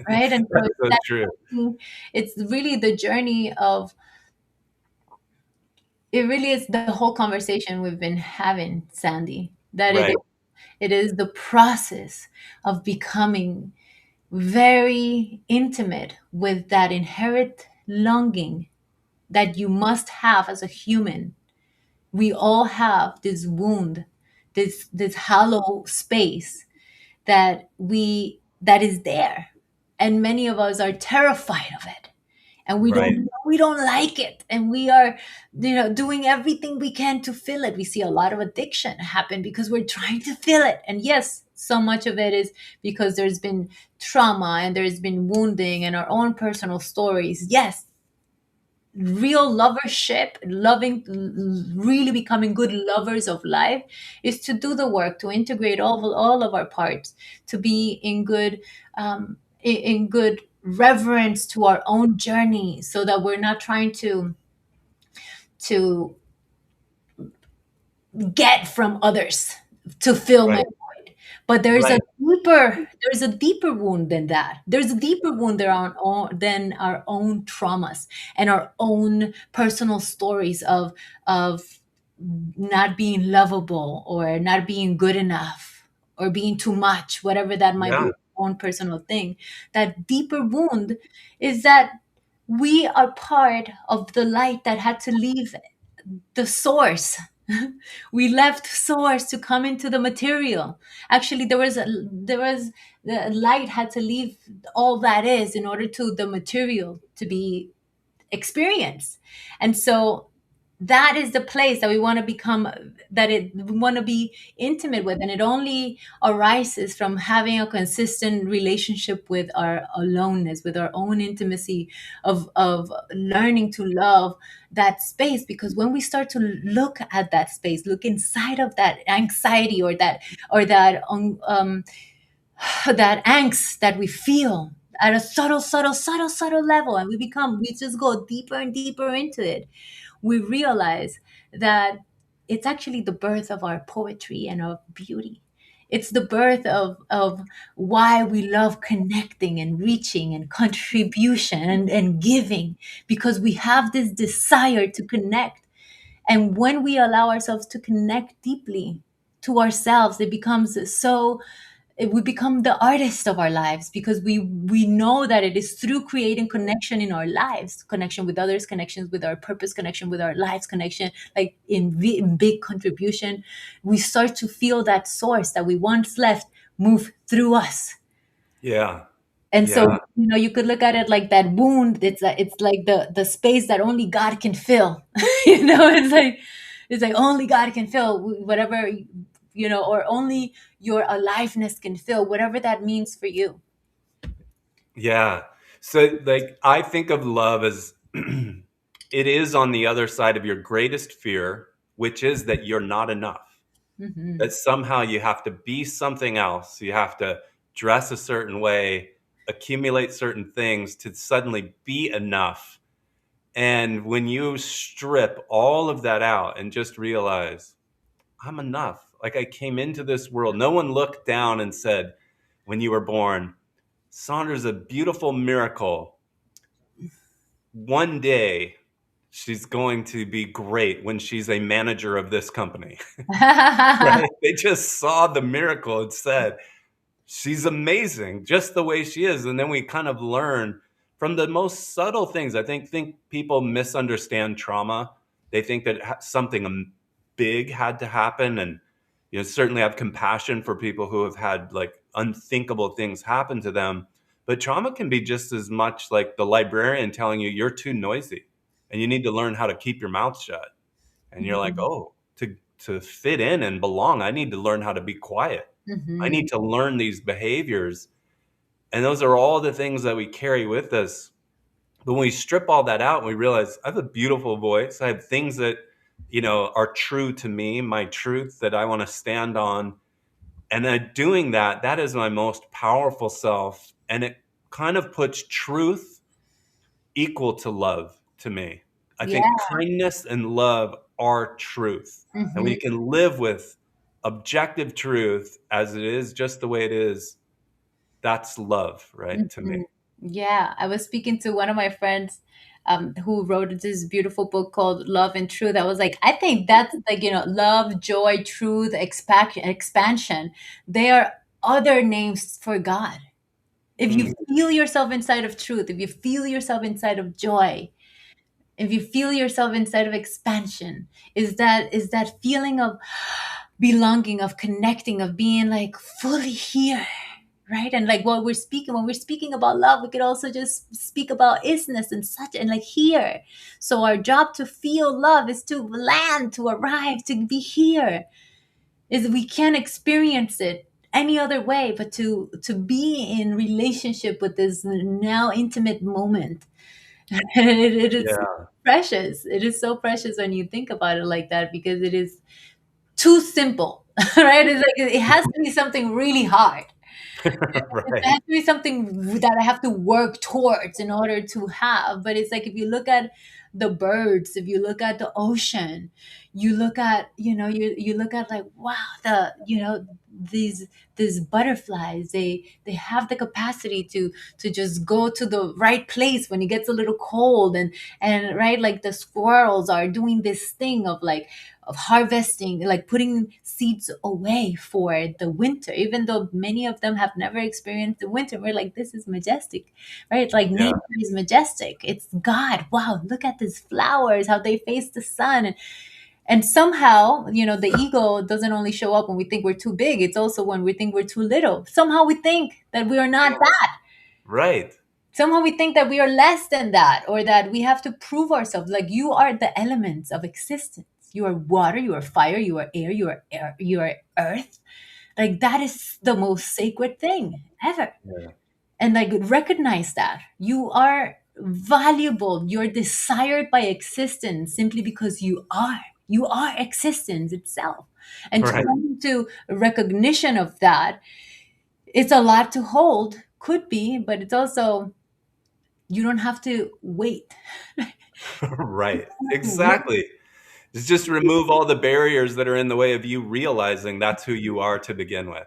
[SPEAKER 3] right? And so
[SPEAKER 2] That's so true.
[SPEAKER 3] it's really the journey of, it really is the whole conversation we've been having, Sandy, that
[SPEAKER 2] Right.
[SPEAKER 3] it is the process of becoming very intimate with that inherent longing that you must have as a human. We all have this wound, this hollow space that is there, and many of us are terrified of it, and
[SPEAKER 2] Right.
[SPEAKER 3] we don't like it, and we are, doing everything we can to fill it. We see a lot of addiction happen because we're trying to fill it. And yes, so much of it is because there's been trauma and there's been wounding and our own personal stories. Yes, real lovership, loving, really becoming good lovers of life, is to do the work, to integrate all of our parts, to be in good, in good reverence to our own journey, so that we're not trying to get from others to fill my
[SPEAKER 2] Right.
[SPEAKER 3] void. But
[SPEAKER 2] Right.
[SPEAKER 3] there's a deeper wound than that. There's a deeper wound than our own traumas and our own personal stories of not being lovable or not being good enough or being too much, whatever that might be,
[SPEAKER 2] Yeah.
[SPEAKER 3] our own personal thing. That deeper wound is that we are part of the light that had to leave the source. We left source to come into the material. Actually, the light had to leave all that is in order to the material to be experienced. And so that is the place that we want to become, we want to be intimate with, and it only arises from having a consistent relationship with our aloneness, with our own intimacy, of learning to love that space. Because when we start to look at that space, look inside of that anxiety or that angst that we feel at a subtle level, and we just go deeper and deeper into it, we realize that it's actually the birth of our poetry and of beauty. It's the birth of why we love connecting and reaching and contribution and giving, because we have this desire to connect. And when we allow ourselves to connect deeply to ourselves, we become the artist of our lives, because we know that it is through creating connection in our lives, connection with others, connections with our purpose, connection with our lives, connection like in big contribution, we start to feel that source that we once left move through us.
[SPEAKER 2] Yeah.
[SPEAKER 3] And so,
[SPEAKER 2] Yeah.
[SPEAKER 3] you could look at it like that wound. It's like the space that only God can fill. It's like only God can fill whatever, or only your aliveness can fill whatever that means for you.
[SPEAKER 2] Yeah. So, like, I think of love as it is on the other side of your greatest fear, which is that you're not enough,
[SPEAKER 3] Hmm.
[SPEAKER 2] that somehow you have to be something else. You have to dress a certain way, accumulate certain things to suddenly be enough. And when you strip all of that out and just realize, I'm enough. Like, I came into this world. No one looked down and said, when you were born, Sandra's a beautiful miracle. One day, she's going to be great when she's a manager of this company. Right? They just saw the miracle and said, she's amazing just the way she is. And then we kind of learn from the most subtle things. I think people misunderstand trauma. They think that something big had to happen, and certainly have compassion for people who have had like unthinkable things happen to them. But trauma can be just as much like the librarian telling you you're too noisy and you need to learn how to keep your mouth shut. And you're like, oh, to fit in and belong, I need to learn how to be quiet. I
[SPEAKER 3] Hmm.
[SPEAKER 2] need to learn these behaviors. And those are all the things that we carry with us. But when we strip all that out and we realize I have a beautiful voice, I have things that, are true to me, my truth that I want to stand on. And then doing that, that is my most powerful self. And it kind of puts truth equal to love to me. I
[SPEAKER 3] Yeah.
[SPEAKER 2] think kindness and love are truth. And
[SPEAKER 3] Hmm.
[SPEAKER 2] we can live with objective truth as it is, just the way it is. That's love, right? To me.
[SPEAKER 3] Hmm. Yeah, I was speaking to one of my friends, who wrote this beautiful book called Love and Truth. I was like, I think that's like, love, joy, truth, expansion. They are other names for God. If you
[SPEAKER 2] Mm.
[SPEAKER 3] feel yourself inside of truth, if you feel yourself inside of joy, if you feel yourself inside of expansion, is that feeling of belonging, of connecting, of being like fully here, right? And like when we're speaking about love, we could also just speak about isness and such, and like here. So our job to feel love is to land, to arrive, to be here. Is we can experience it any other way but to be in relationship with this now intimate moment. And it is
[SPEAKER 2] Yeah.
[SPEAKER 3] precious. It is so precious when you think about it like that, because it is too simple. Right? It's like it has to be something really hard. It
[SPEAKER 2] Right.
[SPEAKER 3] has to be something that I have to work towards in order to have. But it's like if you look at the birds, if you look at the ocean, you look at, you look at like, wow, these these butterflies, they have the capacity to just go to the right place when it gets a little cold, and right, like the squirrels are doing this thing of like of harvesting, like putting seeds away for the winter, even though many of them have never experienced the winter. We're like, this is majestic, right? Like
[SPEAKER 2] Yeah.
[SPEAKER 3] nature is majestic. It's God. Wow, look at these flowers, how they face the sun. And somehow, the ego doesn't only show up when we think we're too big, it's also when we think we're too little. Somehow we think that we are not that.
[SPEAKER 2] Right.
[SPEAKER 3] Somehow we think that we are less than that, or that we have to prove ourselves. Like, you are the elements of existence. You are water, you are fire, you are air, you are earth. Like, that is the most sacred thing ever.
[SPEAKER 2] Yeah.
[SPEAKER 3] And like, recognize that you are valuable. You're desired by existence simply because you are existence itself. And to
[SPEAKER 2] Right.
[SPEAKER 3] come into recognition of that, it's a lot to hold, could be, but it's also, you don't have to wait.
[SPEAKER 2] Right. Exactly. It's just remove all the barriers that are in the way of you realizing that's who you are to begin with.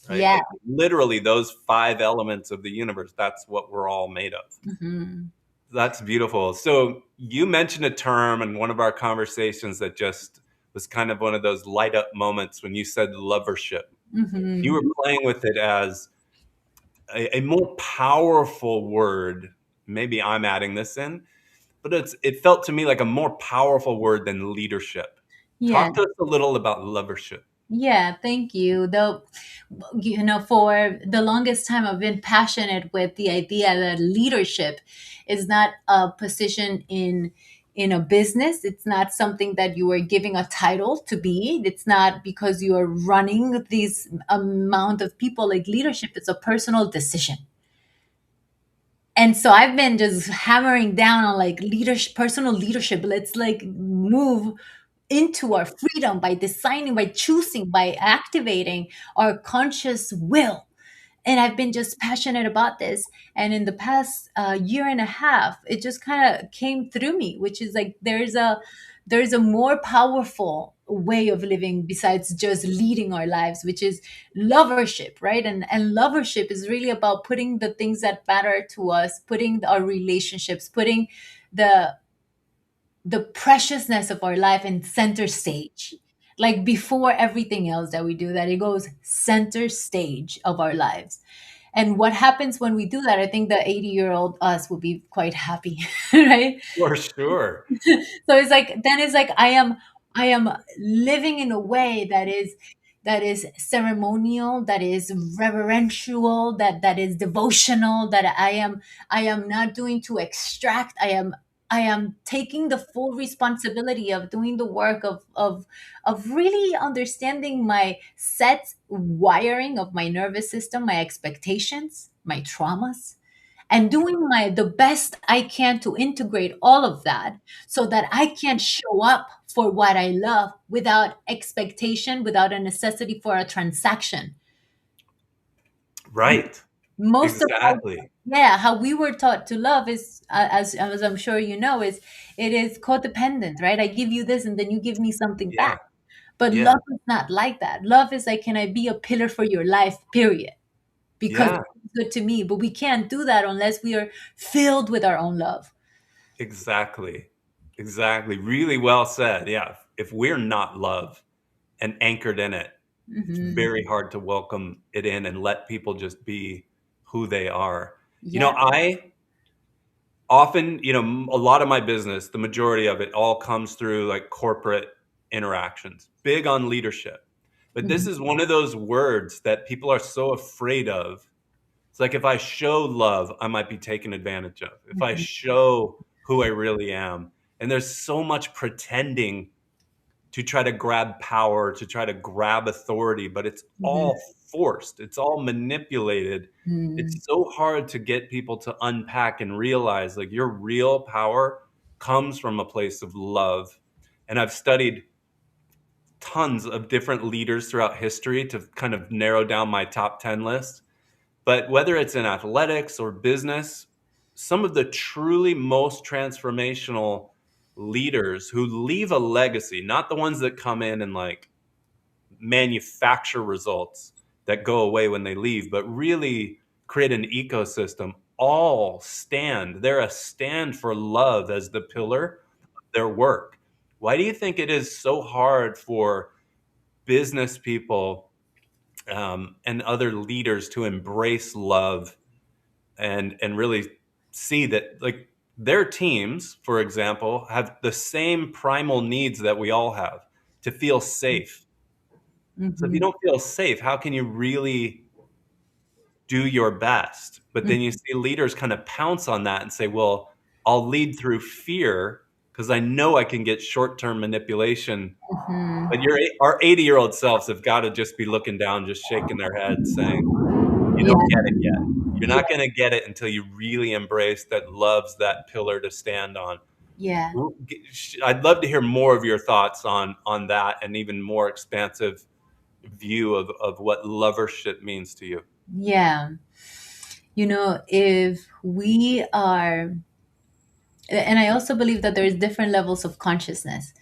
[SPEAKER 2] Right?
[SPEAKER 3] Yeah.
[SPEAKER 2] Like literally those 5 elements of the universe, that's what we're all made of.
[SPEAKER 3] Hmm.
[SPEAKER 2] That's beautiful. So you mentioned a term in one of our conversations that just was kind of one of those light up moments when you said lovership. You
[SPEAKER 3] Hmm.
[SPEAKER 2] were playing with it as a more powerful word. Maybe I'm adding this in, but it felt to me like a more powerful word than leadership.
[SPEAKER 3] Yeah.
[SPEAKER 2] Talk to us a little about lovership.
[SPEAKER 3] Yeah, thank you. Though, for the longest time, I've been passionate with the idea that leadership is not a position in a business. It's not something that you are giving a title to be. It's not because you are running this amount of people. Like, leadership is a personal decision. And so I've been just hammering down on like leadership, personal leadership. Let's like move into our freedom by designing, by choosing, by activating our conscious will. And I've been just passionate about this. And in the past year and a half, it just kind of came through me, which is like, there's a more powerful way of living besides just leading our lives, which is lovership, right? And lovership is really about putting the things that matter to us, putting our relationships, putting the the preciousness of our life in center stage, like before everything else that we do, that it goes center stage of our lives. And what happens when we do that, I think the 80-year-old us will be quite happy. Right?
[SPEAKER 2] For sure.
[SPEAKER 3] So it's like, then it's like, I am living in a way that is ceremonial, that is reverential, that is devotional, that I am not doing to extract. I am taking the full responsibility of doing the work of really understanding my set wiring of my nervous system, my expectations, my traumas, and doing the best I can to integrate all of that so that I can show up for what I love without expectation, without a necessity for a transaction.
[SPEAKER 2] Right.
[SPEAKER 3] Most of our,
[SPEAKER 2] Exactly.
[SPEAKER 3] yeah, how we were taught to love is, as I'm sure you know, is it is codependent, right? I give you this and then you give me something back.
[SPEAKER 2] Yeah.
[SPEAKER 3] But
[SPEAKER 2] Yeah.
[SPEAKER 3] love is not like that. Love is like, can I be a pillar for your life, period? Because
[SPEAKER 2] Yeah.
[SPEAKER 3] it's good to me. But we can't do that unless we are filled with our own love.
[SPEAKER 2] Exactly. Exactly. Really well said. Yeah. If we're not love and anchored in it, it's
[SPEAKER 3] Hmm.
[SPEAKER 2] very hard to welcome it in and let people just be who they are.
[SPEAKER 3] Yeah.
[SPEAKER 2] I often, a lot of my business, the majority of it all comes through like corporate interactions, big on leadership. But this
[SPEAKER 3] Mhm.
[SPEAKER 2] is one of those words that people are so afraid of. It's like if I show love, I might be taken advantage of. If I
[SPEAKER 3] Mhm.
[SPEAKER 2] show who I really am. And there's so much pretending to try to grab power, to try to grab authority, but it's
[SPEAKER 3] Mhm.
[SPEAKER 2] all forced. It's all manipulated.
[SPEAKER 3] Mm.
[SPEAKER 2] It's so hard to get people to unpack and realize like your real power comes from a place of love. And I've studied tons of different leaders throughout history to kind of narrow down my top 10 list. But whether it's in athletics or business, some of the truly most transformational leaders who leave a legacy, not the ones that come in and like manufacture results that go away when they leave, but really create an ecosystem, all stand. They're a stand for love as the pillar of their work. Why do you think it is so hard for business people and other leaders to embrace love and really see that like their teams, for example, have the same primal needs that we all have to feel safe. So if you
[SPEAKER 3] Mhm.
[SPEAKER 2] don't feel safe, how can you really do your best? But then you see leaders kind of pounce on that and say, well, I'll lead through fear because I know I can get short-term manipulation.
[SPEAKER 3] Mhm.
[SPEAKER 2] But our 80-year-old selves have got to just be looking down, just shaking their heads saying, you
[SPEAKER 3] Yeah.
[SPEAKER 2] don't get it yet. You're
[SPEAKER 3] Yeah.
[SPEAKER 2] not going to get it until you really embrace that love's that pillar to stand on.
[SPEAKER 3] Yeah.
[SPEAKER 2] I'd love to hear more of your thoughts on that and even more expansive view of what lovership means to you.
[SPEAKER 3] Yeah. If we are, and I also believe that there's different levels of consciousness.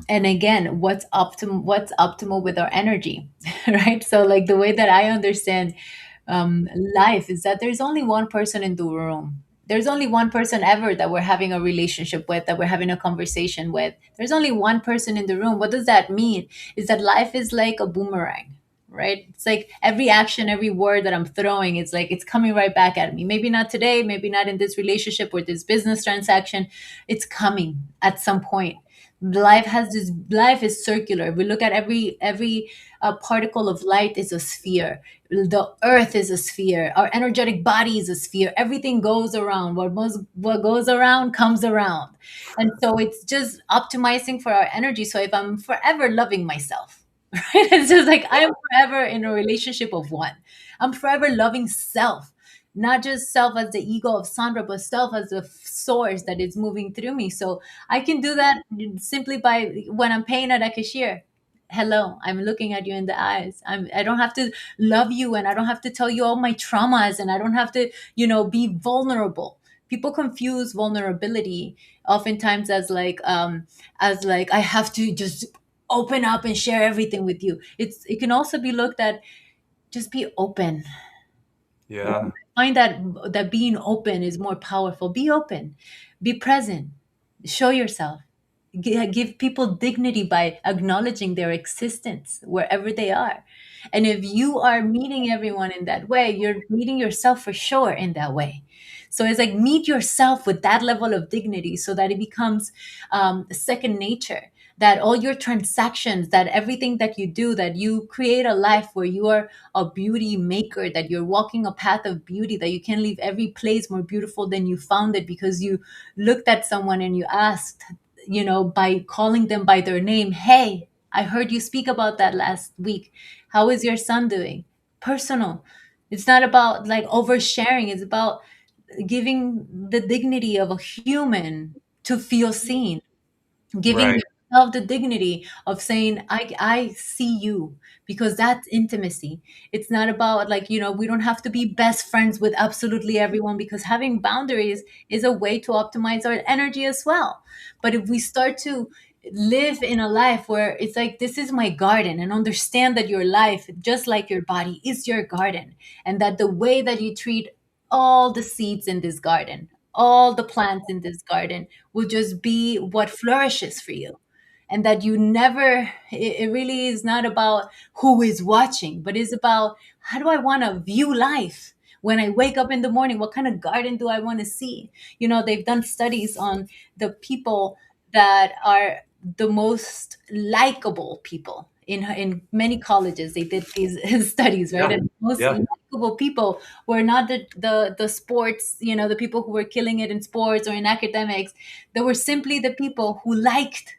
[SPEAKER 3] And again, what's optimal with our energy, right? So like the way that I understand life is that there's only one person in the room. There's only one person ever that we're having a relationship with, that we're having a conversation with. There's only one person in the room. What does that mean? Is that life is like a boomerang, right? It's like every action, every word that I'm throwing, it's like it's coming right back at me. Maybe not today, maybe not in this relationship or this business transaction. It's coming at some point. Life is circular. If we look at every particle of light is a sphere. The earth is a sphere. Our energetic body is a sphere. Everything goes around. What goes around comes around. And so it's just optimizing for our energy. So if I'm forever loving myself, right? It's just like I'm forever in a relationship of one. I'm forever loving self, not just self as the ego of Sandra, but self as the source that is moving through me. So I can do that simply by when I'm paying at a cashier. Hello, I'm looking at you in the eyes. I don't have to love you, and I don't have to tell you all my traumas, and I don't have to, be vulnerable. People confuse vulnerability oftentimes as like I have to just open up and share everything with you. It can also be looked at, just be open.
[SPEAKER 2] Yeah.
[SPEAKER 3] Find that being open is more powerful. Be open, be present, show yourself. Give people dignity by acknowledging their existence wherever they are. And if you are meeting everyone in that way, you're meeting yourself for sure in that way. So it's like meet yourself with that level of dignity so that it becomes second nature. That all your transactions, that everything that you do, that you create a life where you are a beauty maker, that you're walking a path of beauty, that you can leave every place more beautiful than you found it because you looked at someone and you asked, by calling them by their name, hey, I heard you speak about that last week. How is your son doing? Personal. It's not about like oversharing, it's about giving the dignity of a human to feel seen, giving
[SPEAKER 2] Right.
[SPEAKER 3] yourself the dignity of saying I see you, because that's intimacy. It's not about like, we don't have to be best friends with absolutely everyone, because having boundaries is a way to optimize our energy as well. But if we start to live in a life where it's like, this is my garden, and understand that your life, just like your body, is your garden, and that the way that you treat all the seeds in this garden, all the plants in this garden, will just be what flourishes for you. And that you never, it really is not about who is watching, but it's about how do I want to view life when I wake up in the morning? What kind of garden do I want to see? They've done studies on the people that are the most likable people in many colleges. They did these studies, right?
[SPEAKER 2] Yeah.
[SPEAKER 3] And most
[SPEAKER 2] Yeah.
[SPEAKER 3] likable people were not the sports, the people who were killing it in sports or in academics. They were simply the people who liked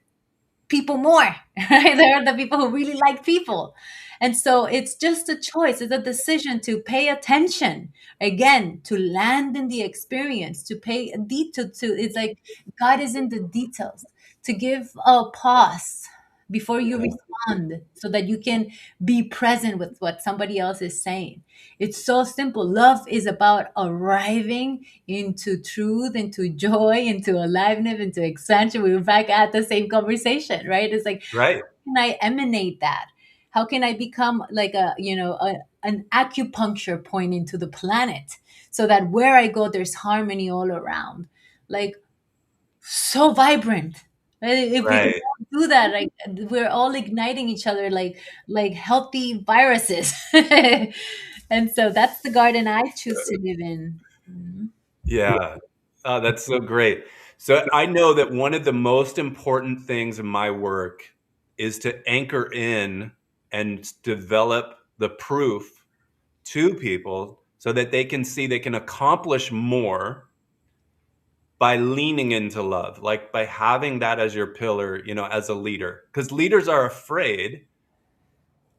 [SPEAKER 3] people more. Right? They're the people who really like people. And so it's just a choice. It's a decision to pay attention again, to land in the experience, to pay a detail to, it's like God is in the details, to give a pause before you respond so that you can be present with what somebody else is saying. It's so simple. Love is about arriving into truth, into joy, into aliveness, into expansion. We were back at the same conversation, right? It's like,
[SPEAKER 2] Right.
[SPEAKER 3] can I emanate that? How can I become like an acupuncture point into the planet so that where I go, there's harmony all around? Like, so vibrant. If we can
[SPEAKER 2] Right.
[SPEAKER 3] all do that, like we're all igniting each other like healthy viruses. And so that's the garden I choose to live in. Mhm.
[SPEAKER 2] Yeah. Oh, that's so great. So I know that one of the most important things in my work is to anchor in and develop the proof to people so that they can see they can accomplish more by leaning into love, like by having that as your pillar, as a leader. Because leaders are afraid,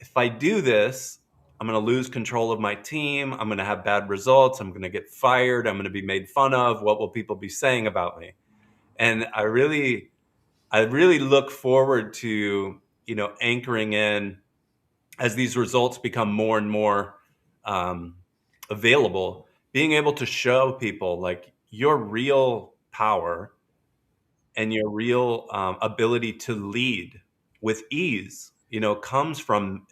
[SPEAKER 2] if I do this, I'm going to lose control of my team. I'm going to have bad results. I'm going to get fired. I'm going to be made fun of. What will people be saying about me? And I really look forward to, anchoring in as these results become more and more available, being able to show people like your real power and your real ability to lead with ease, comes from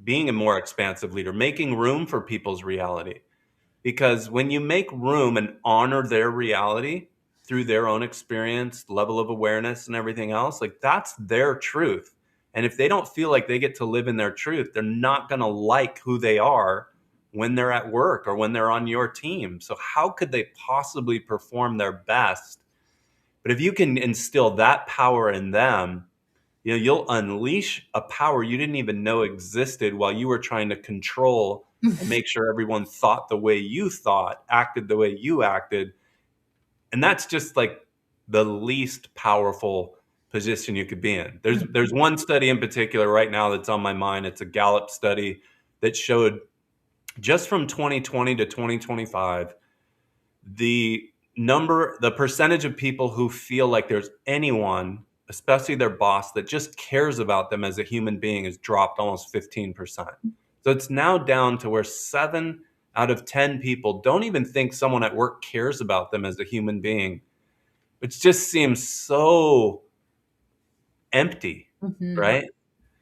[SPEAKER 2] being a more expansive leader, making room for people's reality. Because when you make room and honor their reality through their own experience, level of awareness, and everything else, like that's their truth. And if they don't feel like they get to live in their truth, they're not going to like who they are when they're at work or when they're on your team. So, how could they possibly perform their best? But if you can instill that power in them, you'll unleash a power you didn't even know existed while you were trying to control and make sure everyone thought the way you thought, acted the way you acted. And that's just like the least powerful position you could be in. There's one study in particular right now that's on my mind. It's a Gallup study that showed just from 2020 to 2025, the percentage of people who feel like there's anyone, especially their boss, that just cares about them as a human being has dropped almost 15%. So it's now down to where 7 out of 10 people don't even think someone at work cares about them as a human being, which just seems so empty,
[SPEAKER 3] Mhm.
[SPEAKER 2] right?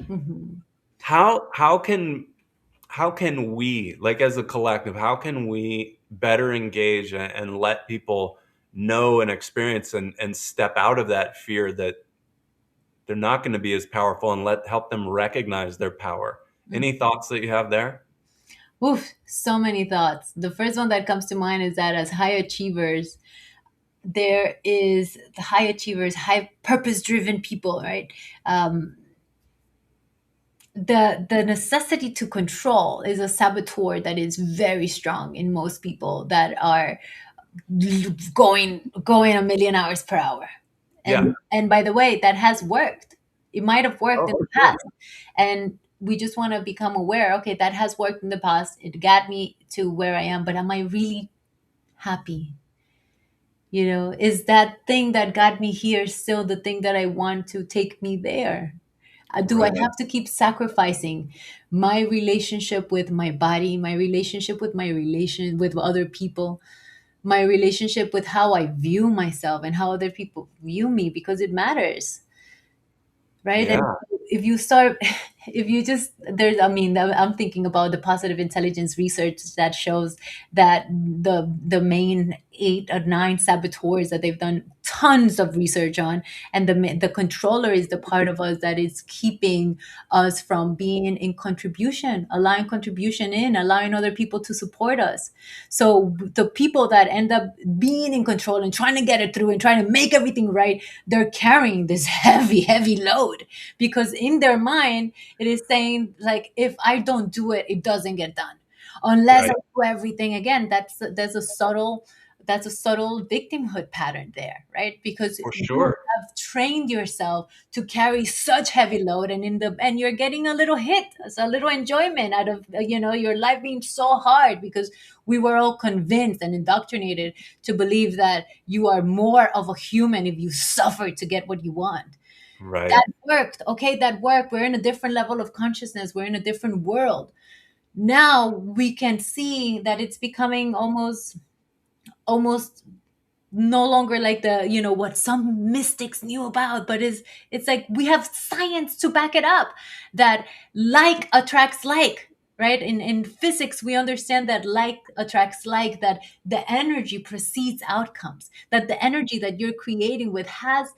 [SPEAKER 3] Mhm.
[SPEAKER 2] How can we, like as a collective, how can we better engage and let people know and experience and step out of that fear that they're not going to be as powerful, and help them recognize their power? Any thoughts that you have there?
[SPEAKER 3] Oof, so many thoughts. The first one that comes to mind is that as high achievers, there is the high achievers, high purpose driven people, right? Um, the necessity to control is a saboteur that is very strong in most people that are going a million hours per hour.
[SPEAKER 2] Yeah.
[SPEAKER 3] And by the way, that has worked. It might have worked
[SPEAKER 2] Oh,
[SPEAKER 3] in
[SPEAKER 2] for
[SPEAKER 3] the
[SPEAKER 2] sure.
[SPEAKER 3] past. And we just want to become aware, okay, that has worked in the past. It got me to where I am, but am I really happy? Is that thing that got me here still the thing that I want to take me there? Do I
[SPEAKER 2] Right.
[SPEAKER 3] have to keep sacrificing my relationship with my body, my relationship with my relation with other people, my relationship with how I view myself and how other people view me, because it matters, right? And
[SPEAKER 2] Yeah.
[SPEAKER 3] if you start, if you just, there's, I mean, I'm thinking about the positive intelligence research that shows that the main 8 or 9 saboteurs that they've done tons of research on, and the controller is the part of us that is keeping us from being in contribution, allowing contribution in, allowing other people to support us. So the people that end up being in control and trying to get it through and trying to make everything right, they're carrying this heavy, heavy load, because in their mind, it is saying, like, if I don't do it, it doesn't get done. Unless I
[SPEAKER 2] Right.
[SPEAKER 3] do everything again. There's a subtle that's a subtle victimhood pattern there, right? Because
[SPEAKER 2] For
[SPEAKER 3] you
[SPEAKER 2] sure.
[SPEAKER 3] have trained yourself to carry such heavy load, and you're getting a little hit, a little enjoyment out of your life being so hard, because we were all convinced and indoctrinated to believe that you are more of a human if you suffer to get what you want.
[SPEAKER 2] Right.
[SPEAKER 3] That worked. Okay, that worked. We're in a different level of consciousness. We're in a different world. Now we can see that it's becoming almost no longer like the what some mystics knew about, but it's like we have science to back it up, that like attracts like, right? In physics, we understand that like attracts like, that the energy precedes outcomes, that the energy that you're creating with has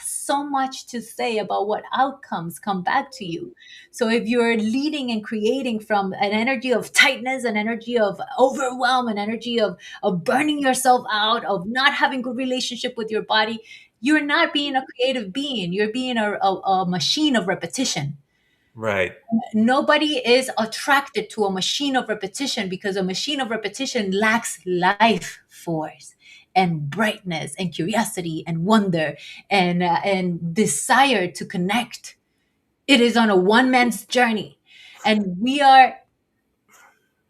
[SPEAKER 3] so much to say about what outcomes come back to you. So if you're leading and creating from an energy of tightness, an energy of overwhelm, an energy of burning yourself out, of not having good relationship with your body, you're not being a creative being. You're being a machine of repetition.
[SPEAKER 2] Right.
[SPEAKER 3] Nobody is attracted to a machine of repetition, because a machine of repetition lacks life force and brightness and curiosity and wonder and desire to connect. It is on a one man's journey, and we are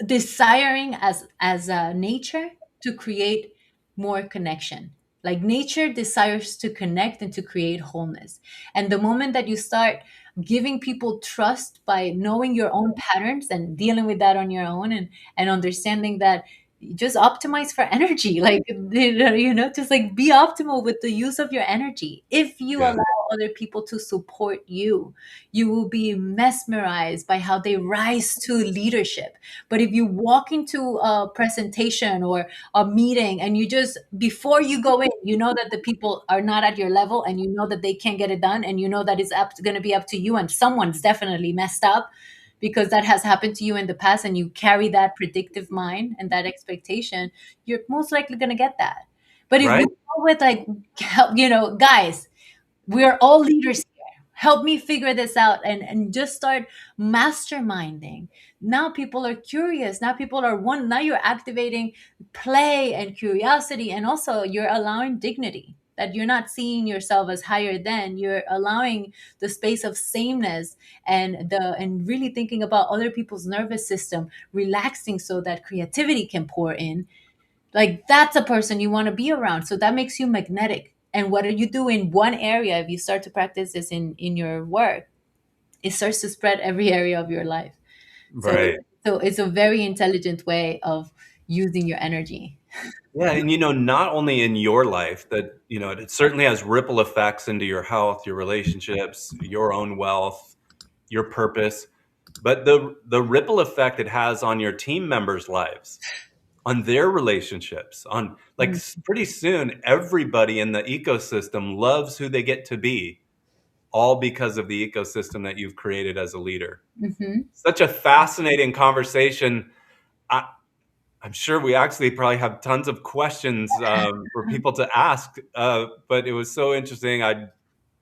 [SPEAKER 3] desiring as a nature to create more connection. Like nature desires to connect and to create wholeness. And the moment that you start giving people trust by knowing your own patterns and dealing with that on your own, and understanding that just optimize for energy, like just like be optimal with the use of your energy. If you
[SPEAKER 2] Yeah.
[SPEAKER 3] allow other people to support you, you will be mesmerized by how they rise to leadership. But if you walk into a presentation or a meeting, and you just, before you go in, you know that the people are not at your level, and you know that they can't get it done, and you know that it's going to be up to you, and someone's definitely messed up because that has happened to you in the past, and you carry that predictive mind and that expectation, you're most likely going to get that. But if we
[SPEAKER 2] Right.
[SPEAKER 3] go with like, guys, we're all leaders here. Help me figure this out, and just start masterminding. Now people are curious. Now people are one. Now you're activating play and curiosity, and also you're allowing dignity. That you're not seeing yourself as higher than. You're allowing the space of sameness, and really thinking about other people's nervous system relaxing so that creativity can pour in. Like that's a person you want to be around. So that makes you magnetic. And what you do in one area, if you start to practice this in your work, it starts to spread every area of your life. So
[SPEAKER 2] Right.
[SPEAKER 3] so it's a very intelligent way of using your energy.
[SPEAKER 2] Yeah, and not only in your life, that it certainly has ripple effects into your health, your relationships, your own wealth, your purpose, but the ripple effect it has on your team members' lives, on their relationships, on like
[SPEAKER 3] Mm.
[SPEAKER 2] pretty soon everybody in the ecosystem loves who they get to be, all because of the ecosystem that you've created as a leader.
[SPEAKER 3] Mhm.
[SPEAKER 2] Such a fascinating conversation. I, I'm sure we actually probably have tons of questions for people to ask, but it was so interesting. I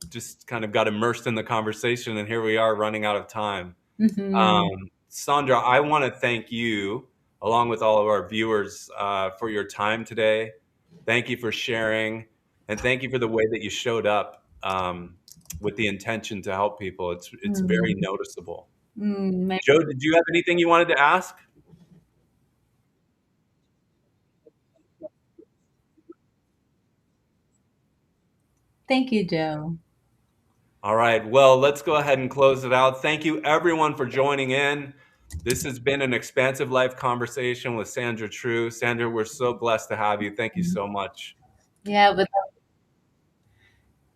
[SPEAKER 2] just kind of got immersed in the conversation, and here we are running out of time.
[SPEAKER 3] Mhm.
[SPEAKER 2] Sandra, I want to thank you, along with all of our viewers, for your time today. Thank you for sharing, and thank you for the way that you showed up with the intention to help people. It's very
[SPEAKER 3] Mm.
[SPEAKER 2] noticeable.
[SPEAKER 3] Mm.
[SPEAKER 2] Joe, did you have anything you wanted to ask?
[SPEAKER 3] Thank you, Joe.
[SPEAKER 2] All right. Well, let's go ahead and close it out. Thank you, everyone, for joining in. This has been an expansive life conversation with Sandra Tru. Sandra, we're so blessed to have you. Thank you so much.
[SPEAKER 3] Yeah, but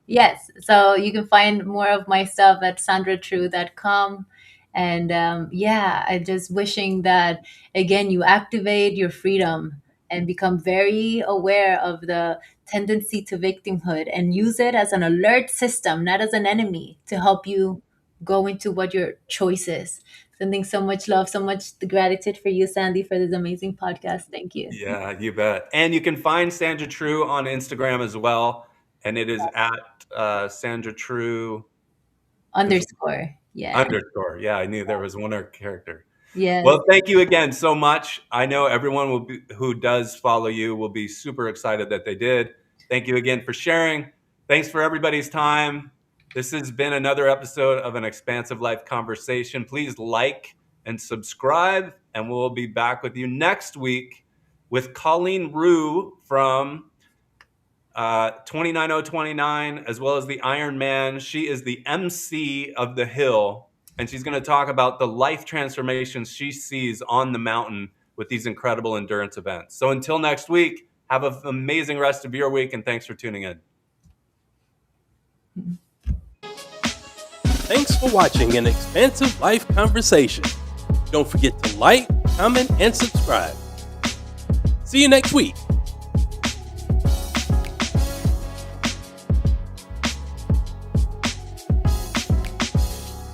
[SPEAKER 3] yes, so you can find more of my stuff at sandratru.com. And yeah, I just wishing that again you activate your freedom and become very aware of the tendency to victimhood, and use it as an alert system, not as an enemy, to help you go into what your choice is. Sending so much love, so much gratitude for you, Sandy, for this amazing podcast. Thank you.
[SPEAKER 2] Yeah, you bet. And you can find Sandra Tru on Instagram as well. And it is at Sandra Tru. There's
[SPEAKER 3] Underscore. Yeah.
[SPEAKER 2] underscore. Yeah, I knew there was one other character.
[SPEAKER 3] Yes.
[SPEAKER 2] Well, thank you again so much. I know everyone who does follow you will be super excited that they did. Thank you again for sharing. Thanks for everybody's time. This has been another episode of An Expansive Life Conversation. Please like and subscribe, and we'll be back with you next week with Colleen Rue from 29029, as well as the Iron Man. She is the MC of the Hill, and she's going to talk about the life transformations she sees on the mountain with these incredible endurance events. So until next week, have an amazing rest of your week, and thanks for tuning in.
[SPEAKER 1] Thanks for watching An Expansive Life Conversation. Don't forget to like, comment, and subscribe. See you next week.